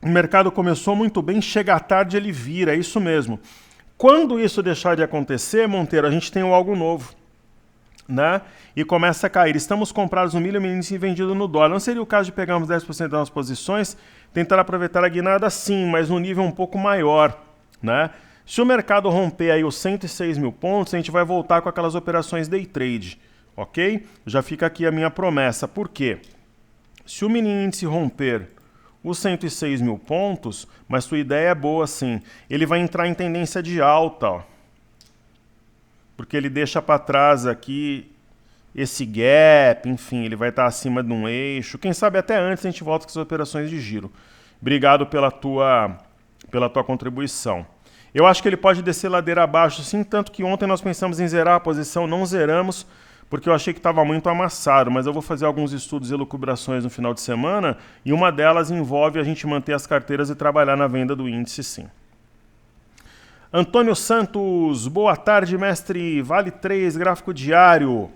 O mercado começou muito bem, chega à tarde ele vira, é isso mesmo. Quando isso deixar de acontecer, Monteiro, a gente tem algo novo, né? E começa a cair. Estamos comprados no milho índice e vendido no dólar. Não seria o caso de pegarmos 10% das nossas posições, tentar aproveitar a guinada sim, mas num nível um pouco maior, né? Se o mercado romper aí os 106 mil pontos, a gente vai voltar com aquelas operações day trade, ok? Já fica aqui a minha promessa. Por quê? Se o mini índice romper os 106 mil pontos, mas sua ideia é boa sim, ele vai entrar em tendência de alta, ó. Porque ele deixa para trás aqui esse gap, enfim, ele vai estar acima de um eixo. Quem sabe até antes a gente volta com as operações de giro. Obrigado pela tua contribuição. Eu acho que ele pode descer ladeira abaixo, sim, tanto que ontem nós pensamos em zerar a posição, não zeramos, porque eu achei que estava muito amassado, mas eu vou fazer alguns estudos e elucubrações no final de semana, e uma delas envolve a gente manter as carteiras e trabalhar na venda do índice, sim. Antônio Santos, boa tarde, mestre. Vale 3, gráfico diário.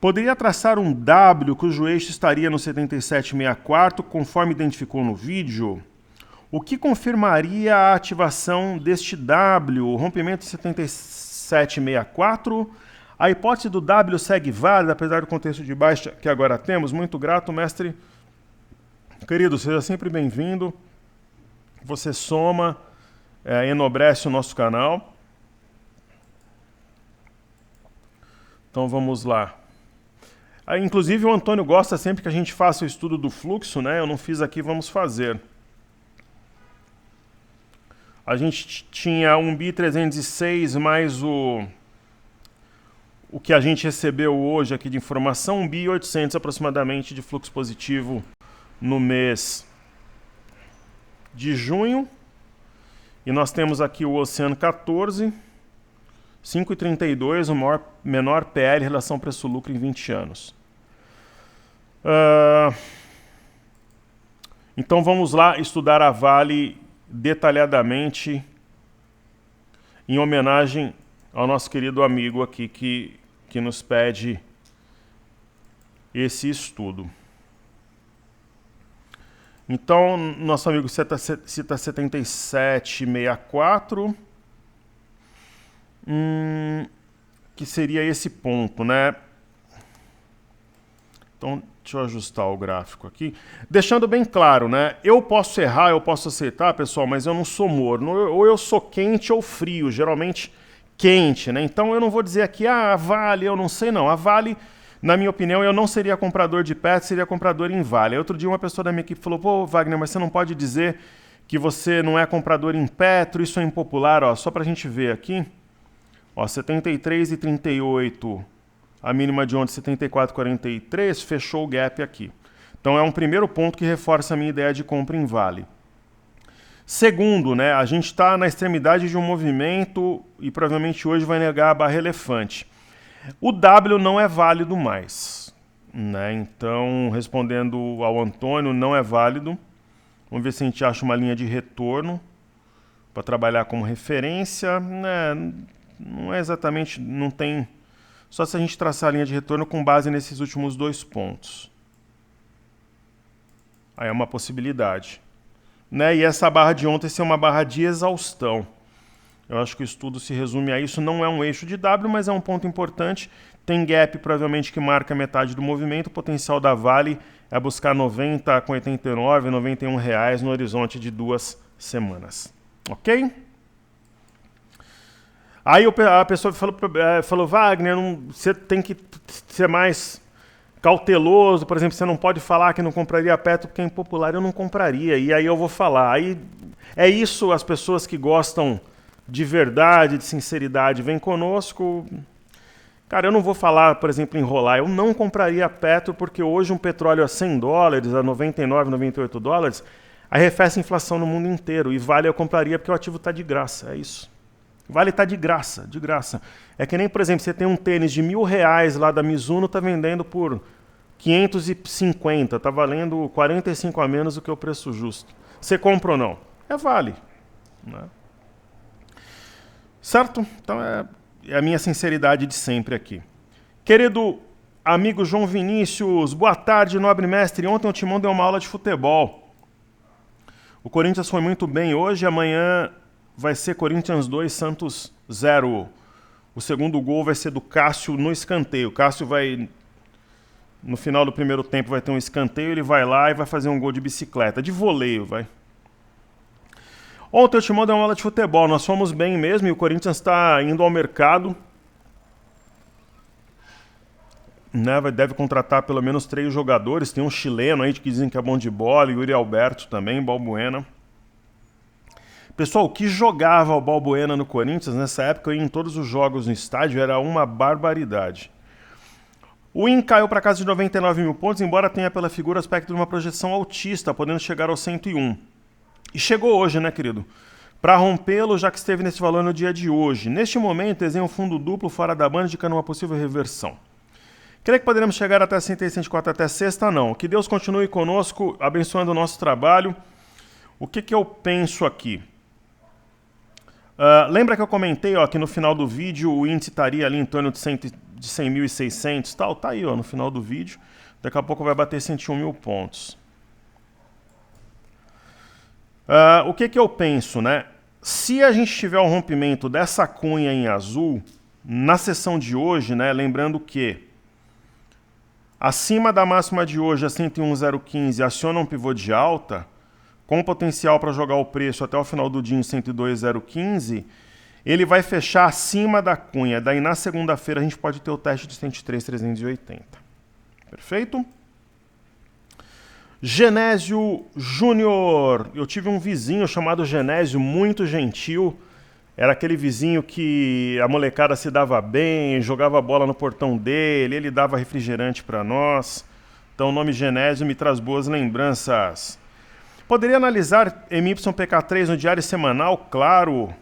Poderia traçar um W cujo eixo estaria no 77,64, conforme identificou no vídeo? O que confirmaria a ativação deste W? O rompimento de 77,64? A hipótese do W segue válida, apesar do contexto de baixa que agora temos. Muito grato, mestre. Querido, seja sempre bem-vindo. Você soma, enobrece o nosso canal. Então vamos lá. Inclusive o Antônio gosta sempre que a gente faça o estudo do fluxo, né? Eu não fiz aqui, vamos fazer. A gente tinha um BI 306 mais o que a gente recebeu hoje aqui de informação, um BI 800 aproximadamente de fluxo positivo no mês de junho. E nós temos aqui o Oceano 14, 5,32, o menor PL em relação preço-lucro em 20 anos. Então vamos lá estudar a Vale detalhadamente em homenagem ao nosso querido amigo aqui que nos pede esse estudo. Então, nosso amigo cita 77,64, que seria esse ponto, né? Então, deixa eu ajustar o gráfico aqui. Deixando bem claro, né? Eu posso errar, eu posso acertar, pessoal, mas eu não sou morno. Ou eu sou quente ou frio, geralmente quente, né? Então eu não vou dizer aqui, a Vale, eu não sei não. A Vale, na minha opinião, eu não seria comprador de Petro, seria comprador em Vale. Outro dia uma pessoa da minha equipe falou, pô, Wagner, mas você não pode dizer que você não é comprador em Petro, isso é impopular, ó. Só pra gente ver aqui, ó, 73,38, a mínima de ontem 74,43, fechou o gap aqui. Então é um primeiro ponto que reforça a minha ideia de compra em vale. Segundo, né, a gente está na extremidade de um movimento e provavelmente hoje vai negar a barra elefante. O W não é válido mais, né? Então, respondendo ao Antônio, não é válido. Vamos ver se a gente acha uma linha de retorno para trabalhar como referência. Né? Não é exatamente, não tem... Só se a gente traçar a linha de retorno com base nesses últimos 2 pontos. Aí é uma possibilidade. Né? E essa barra de ontem ser uma barra de exaustão. Eu acho que o estudo se resume a isso. Não é um eixo de W, mas é um ponto importante. Tem gap, provavelmente, que marca metade do movimento. O potencial da Vale é buscar 90,89, 91 reais no horizonte de 2 semanas. Ok? Aí a pessoa falou Wagner, você tem que ser mais cauteloso. Por exemplo, você não pode falar que não compraria Petro porque é impopular. Eu não compraria. E aí eu vou falar. Aí é isso, as pessoas que gostam de verdade, de sinceridade, vem conosco. Cara, eu não vou falar, por exemplo, enrolar. Eu não compraria Petro porque hoje um petróleo a $100, a 99, 98 dólares, arrefece a inflação no mundo inteiro. E Vale eu compraria porque o ativo está de graça, é isso. Vale está de graça, de graça. É que nem, por exemplo, você tem um tênis de R$1.000 lá da Mizuno, está vendendo por 550, está valendo 45 a menos do que o preço justo. Você compra ou não? É Vale, né? Certo? Então é a minha sinceridade de sempre aqui. Querido amigo João Vinícius, boa tarde, nobre mestre. Ontem o Timão deu uma aula de futebol. O Corinthians foi muito bem hoje, amanhã vai ser Corinthians 2, Santos 0. O segundo gol vai ser do Cássio no escanteio. O Cássio vai, no final do primeiro tempo, vai ter um escanteio, ele vai lá e vai fazer um gol de bicicleta, de voleio, vai. Ontem o Timão deu uma aula de futebol, nós fomos bem mesmo e o Corinthians está indo ao mercado. Né, deve contratar pelo menos 3 jogadores. Tem um chileno aí que dizem que é bom de bola, Yuri Alberto também, Balbuena. Pessoal, o que jogava o Balbuena no Corinthians, nessa época eu ia em todos os jogos no estádio, era uma barbaridade. O IN caiu para casa de 99 mil pontos, embora tenha pela figura aspecto de uma projeção altista, podendo chegar aos 101. E chegou hoje, né, querido? Para rompê-lo, já que esteve nesse valor no dia de hoje. Neste momento, desenha um fundo duplo fora da banda, indicando uma possível reversão. Creio que poderemos chegar até 104 até sexta? Não. Que Deus continue conosco, abençoando o nosso trabalho. O que eu penso aqui? Lembra que eu comentei que no final do vídeo o índice estaria ali em torno de 100.600 tal? Tá aí, no final do vídeo. Daqui a pouco vai bater 101 mil pontos. O que eu penso, né? Se a gente tiver um rompimento dessa cunha em azul, na sessão de hoje, né? Lembrando que acima da máxima de hoje, a 101,015, aciona um pivô de alta, com potencial para jogar o preço até o final do dia em 102,015, ele vai fechar acima da cunha. Daí na segunda-feira a gente pode ter o teste de 103,380. Perfeito? Genésio Júnior. Eu tive um vizinho chamado Genésio, muito gentil. Era aquele vizinho que a molecada se dava bem, jogava bola no portão dele, ele dava refrigerante para nós. Então o nome Genésio me traz boas lembranças. Poderia analisar MYPK3 no diário semanal? Claro.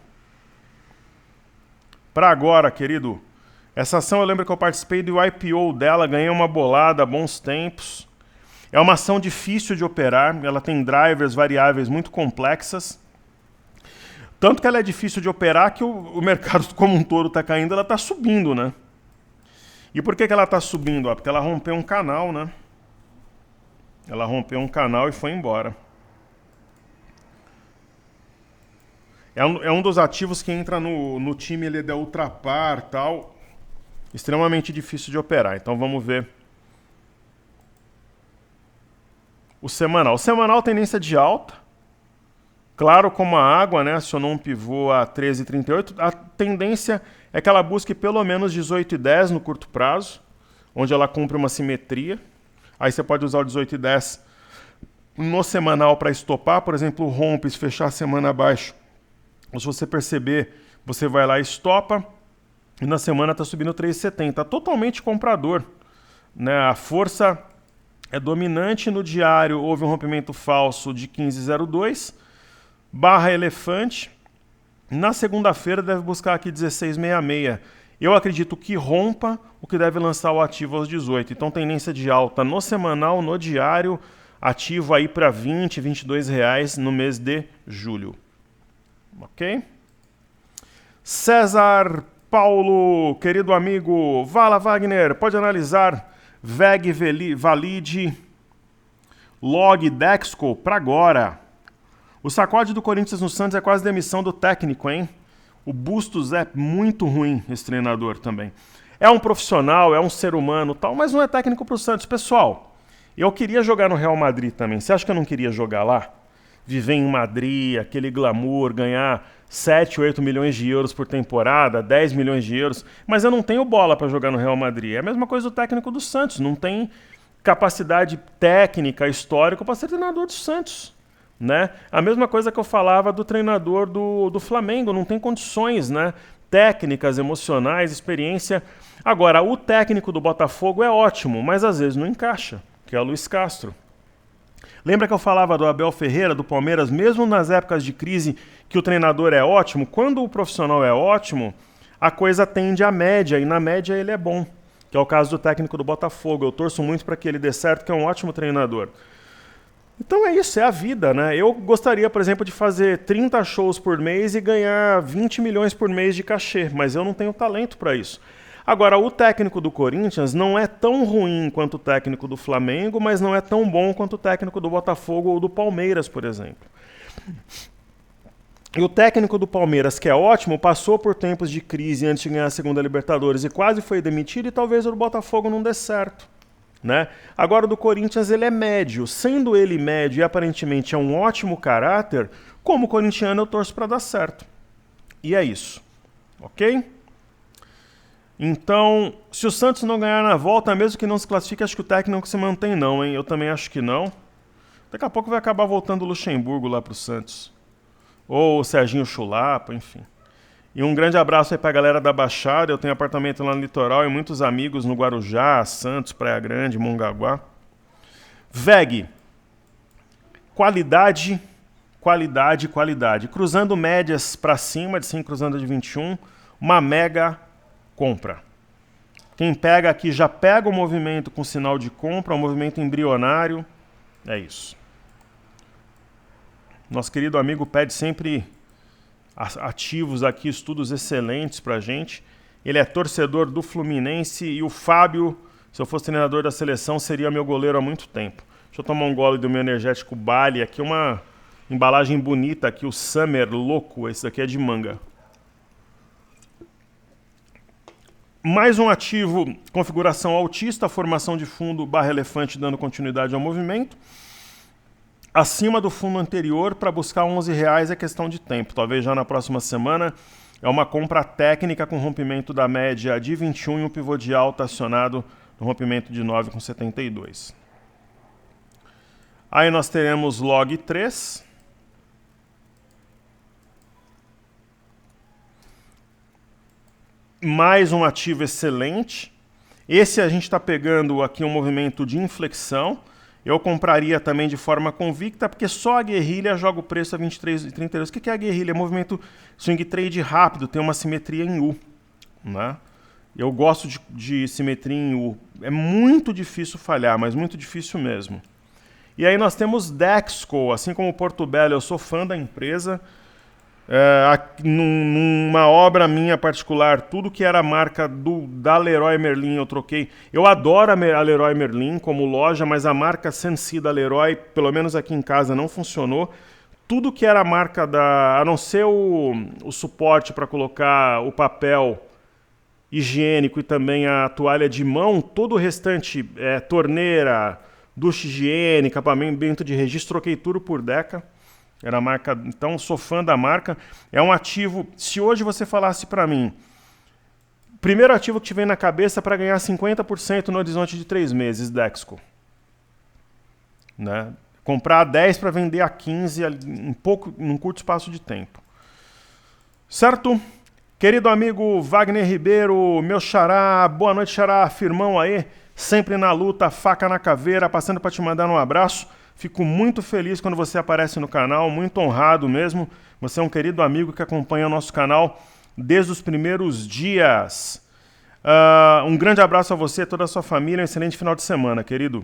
Para agora, querido. Essa ação eu lembro que eu participei do IPO dela, ganhei uma bolada, bons tempos. É uma ação difícil de operar, ela tem drivers variáveis muito complexas. Tanto que ela é difícil de operar que o mercado como um todo está caindo, ela está subindo, né? E por que ela está subindo? Porque ela rompeu um canal, né? Ela rompeu um canal e foi embora. É um dos ativos que entra no time ele é da Ultrapar, tal. Extremamente difícil de operar. Então vamos ver o semanal. O semanal tendência de alta. Claro como a água, né? Acionou um pivô a 13,38. A tendência é que ela busque pelo menos 18,10 no curto prazo, onde ela cumpre uma simetria. Aí você pode usar o 18,10 no semanal para estopar. Por exemplo, rompe, se fechar a semana abaixo. Ou se você perceber, você vai lá e estopa. E na semana está subindo 3,70. Totalmente comprador, né? A força é dominante. No diário houve um rompimento falso de 15,02, barra elefante. Na segunda-feira deve buscar aqui 16,66. Eu acredito que rompa, o que deve lançar o ativo aos 18. Então tendência de alta no semanal, no diário, ativo aí para 20, R$ 22 no mês de julho. Ok? César Paulo, querido amigo, Vala Wagner, pode analisar VEG, Valide, Log, Dexco para agora. O sacode do Corinthians no Santos é quase demissão do técnico, hein? O Bustos é muito ruim, esse treinador também. É um profissional, é um ser humano tal, mas não é técnico para o Santos. Pessoal, eu queria jogar no Real Madrid também. Você acha que eu não queria jogar lá? Viver em Madrid, aquele glamour, ganhar 7, 8 milhões de euros por temporada, 10 milhões de euros, mas eu não tenho bola para jogar no Real Madrid. É a mesma coisa do técnico do Santos, não tem capacidade técnica, histórica para ser treinador do Santos. Né? A mesma coisa que eu falava do treinador do Flamengo, não tem condições, né? Técnicas, emocionais, experiência. Agora, o técnico do Botafogo é ótimo, mas às vezes não encaixa, que é o Luiz Castro. Lembra que eu falava do Abel Ferreira, do Palmeiras, mesmo nas épocas de crise, que o treinador é ótimo? Quando o profissional é ótimo, a coisa tende à média, e na média ele é bom, que é o caso do técnico do Botafogo. Eu torço muito para que ele dê certo, que é um ótimo treinador. Então é isso, é a vida, né? Eu gostaria, por exemplo, de fazer 30 shows por mês e ganhar 20 milhões por mês de cachê, mas eu não tenho talento para isso. Agora, o técnico do Corinthians não é tão ruim quanto o técnico do Flamengo, mas não é tão bom quanto o técnico do Botafogo ou do Palmeiras, por exemplo. E o técnico do Palmeiras, que é ótimo, passou por tempos de crise antes de ganhar a segunda Libertadores e quase foi demitido, e talvez o do Botafogo não dê certo. Né? Agora, o do Corinthians ele é médio. Sendo ele médio e aparentemente é um ótimo caráter, como corintiano eu torço para dar certo. E é isso. Ok? Então, se o Santos não ganhar na volta, mesmo que não se classifique, acho que o técnico se mantém não, hein? Eu também acho que não. Daqui a pouco vai acabar voltando o Luxemburgo lá pro Santos. Ou o Serginho Chulapa, enfim. E um grande abraço aí pra galera da Baixada. Eu tenho apartamento lá no litoral e muitos amigos no Guarujá, Santos, Praia Grande, Mongaguá. VEG. Qualidade, qualidade, qualidade. Cruzando médias para cima, de 5 cruzando de 21, uma mega compra. Quem pega aqui já pega o movimento com sinal de compra, um movimento embrionário. É isso. Nosso querido amigo pede sempre ativos aqui, estudos excelentes pra gente. Ele é torcedor do Fluminense e o Fábio, se eu fosse treinador da seleção, seria meu goleiro há muito tempo. Deixa eu tomar um gole do meu energético Bali. Aqui uma embalagem bonita aqui, o Summer Louco. Esse daqui é de manga. Mais um ativo, configuração altista, formação de fundo barra elefante dando continuidade ao movimento. Acima do fundo anterior, para buscar R$11 é questão de tempo. Talvez já na próxima semana. É uma compra técnica com rompimento da média de 21 e um pivô de alta acionado no rompimento de 9,72. Aí nós teremos log 3. Mais um ativo excelente. Esse a gente está pegando aqui um movimento de inflexão. Eu compraria também de forma convicta, porque só a guerrilha joga o preço a 23,32. O que é a guerrilha? É movimento swing trade rápido, tem uma simetria em U. Né? Eu gosto de simetria em U. É muito difícil falhar, mas muito difícil mesmo. E aí nós temos Dexco, assim como o Porto Belo, eu sou fã da empresa. Numa obra minha particular, tudo que era a marca da Leroy Merlin eu troquei. Eu adoro a Leroy Merlin como loja, mas a marca Sensi da Leroy, pelo menos aqui em casa, não funcionou. Tudo que era a marca a não ser o suporte para colocar o papel higiênico e também a toalha de mão, todo o restante, torneira, ducha higiênica, acabamento de registro, troquei tudo por Deca. Era a marca, então sou fã da marca. É um ativo, se hoje você falasse para mim, primeiro ativo que te vem na cabeça para ganhar 50% no horizonte de 3 meses, Dexco. Né? Comprar a 10 para vender a 15 num curto espaço de tempo. Certo? Querido amigo Wagner Ribeiro, meu xará, boa noite, xará, firmão aí, sempre na luta, faca na caveira, passando para te mandar um abraço. Fico muito feliz quando você aparece no canal, muito honrado mesmo. Você é um querido amigo que acompanha o nosso canal desde os primeiros dias. Um grande abraço a você, toda a sua família, um excelente final de semana, querido.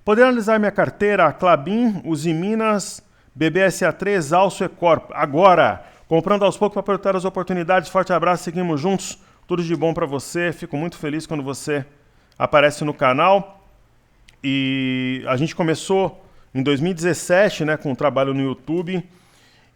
Poder analisar minha carteira, Klabin, Usiminas, BBSA3, Alço e Corp. Agora, comprando aos poucos para aproveitar as oportunidades. Forte abraço, seguimos juntos. Tudo de bom para você. Fico muito feliz quando você aparece no canal. E a gente começou em 2017, né, com um trabalho no YouTube.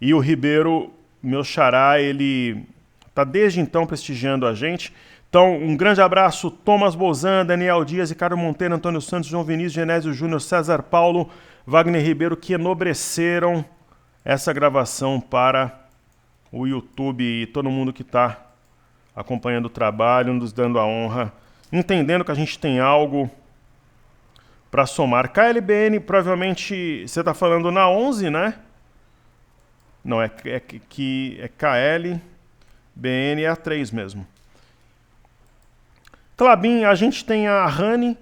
E o Ribeiro, meu xará, ele está desde então prestigiando a gente. Então, um grande abraço, Thomas Bozan, Daniel Dias, Ricardo Monteiro, Antônio Santos, João Vinícius, Genésio Júnior, César Paulo, Wagner Ribeiro, que enobreceram essa gravação para o YouTube e todo mundo que está acompanhando o trabalho, nos dando a honra, entendendo que a gente tem algo para somar. KLBN, provavelmente você está falando na 11, né? Não, é KLBN é a 3 mesmo. Klabin, a gente tem a Rani,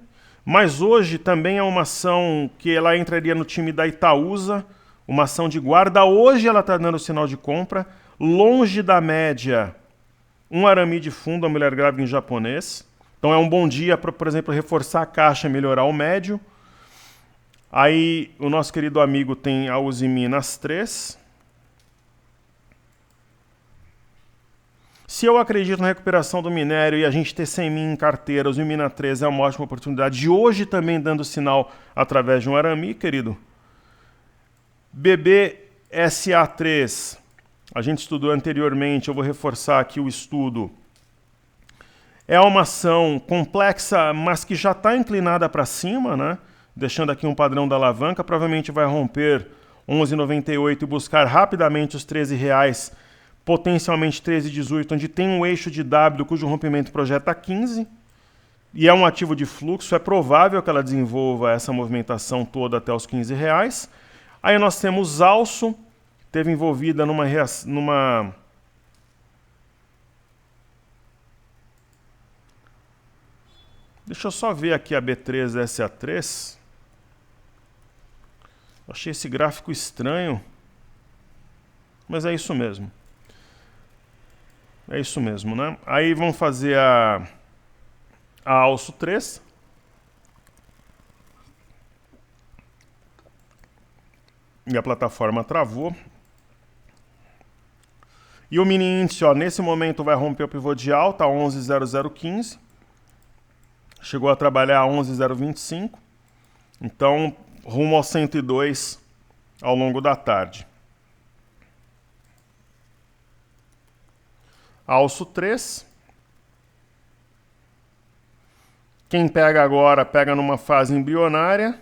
mas hoje também é uma ação que ela entraria no time da Itaúsa, uma ação de guarda. Hoje ela está dando sinal de compra, longe da média, um arame de fundo, a mulher grávida em japonês. Então é um bom dia para, por exemplo, reforçar a caixa e melhorar o médio. Aí o nosso querido amigo tem a Usiminas 3. Se eu acredito na recuperação do minério e a gente ter 100 mil em carteira, o Usiminas 3 é uma ótima oportunidade. De hoje também dando sinal através de um arame, querido. BBSA3, a gente estudou anteriormente, eu vou reforçar aqui o estudo. É uma ação complexa, mas que já está inclinada para cima, né? Deixando aqui um padrão da alavanca, provavelmente vai romper 11,98 e buscar rapidamente os R$13, potencialmente 13,18, onde tem um eixo de W cujo rompimento projeta 15, e é um ativo de fluxo, é provável que ela desenvolva essa movimentação toda até os R$15. Aí nós temos Alço, teve envolvida numa Deixa eu só ver aqui a B3SA3. Achei esse gráfico estranho, mas é isso mesmo. É isso mesmo, né? Aí vamos fazer a Alço 3. E a plataforma travou. E o mini índice, ó, nesse momento vai romper o pivô de alta, 11,0015. Chegou a trabalhar a 11,025. Então, rumo ao 102 ao longo da tarde. Alço 3. Quem pega agora, pega numa fase embrionária.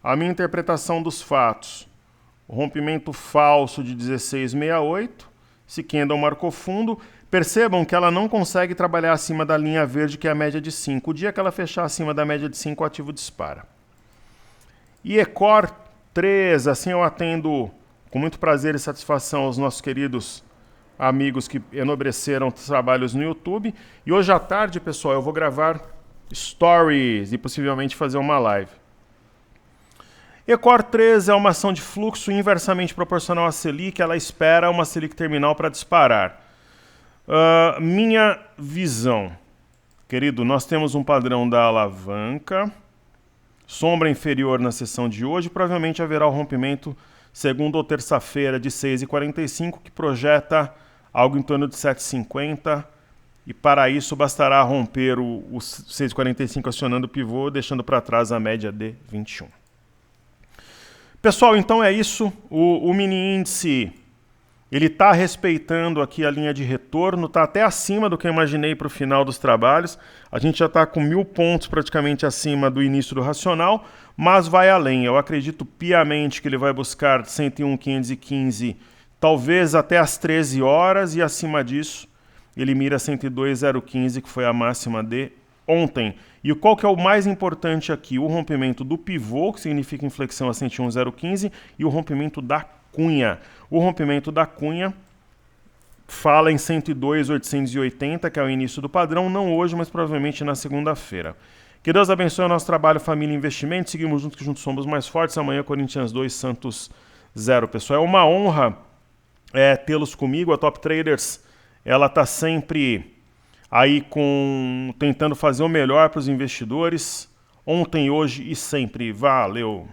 A minha interpretação dos fatos. O rompimento falso de 16,68. Se Candle marcou fundo. Percebam que ela não consegue trabalhar acima da linha verde, que é a média de 5. O dia que ela fechar acima da média de 5, o ativo dispara. E Ecor 3, assim eu atendo com muito prazer e satisfação aos nossos queridos amigos que enobreceram os trabalhos no YouTube. E hoje à tarde, pessoal, eu vou gravar stories e possivelmente fazer uma live. Ecor 3 é uma ação de fluxo inversamente proporcional à Selic. Ela espera uma Selic terminal para disparar. Minha visão. Querido, nós temos um padrão da alavanca. Sombra inferior na sessão de hoje. Provavelmente haverá o rompimento segunda ou terça-feira de 6,45, que projeta algo em torno de 7,50. E para isso bastará romper o 6,45 acionando o pivô, deixando para trás a média de 21. Pessoal, então é isso. O mini índice, ele está respeitando aqui a linha de retorno, está até acima do que eu imaginei para o final dos trabalhos. A gente já está com 1.000 pontos praticamente acima do início do racional, mas vai além. Eu acredito piamente que ele vai buscar 101,515, talvez até às 13 horas, e acima disso ele mira 102,015, que foi a máxima de ontem. E qual que é o mais importante aqui? O rompimento do pivô, que significa inflexão a 101,015, e o rompimento da cunha. O rompimento da cunha fala em 102,880, que é o início do padrão, não hoje, mas provavelmente na segunda-feira. Que Deus abençoe o nosso trabalho, família e investimento. Seguimos juntos, que juntos somos mais fortes. Amanhã, Corinthians 2, Santos 0. Pessoal, é uma honra tê-los comigo. A Top Traders, ela está sempre aí tentando fazer o melhor para os investidores. Ontem, hoje e sempre. Valeu!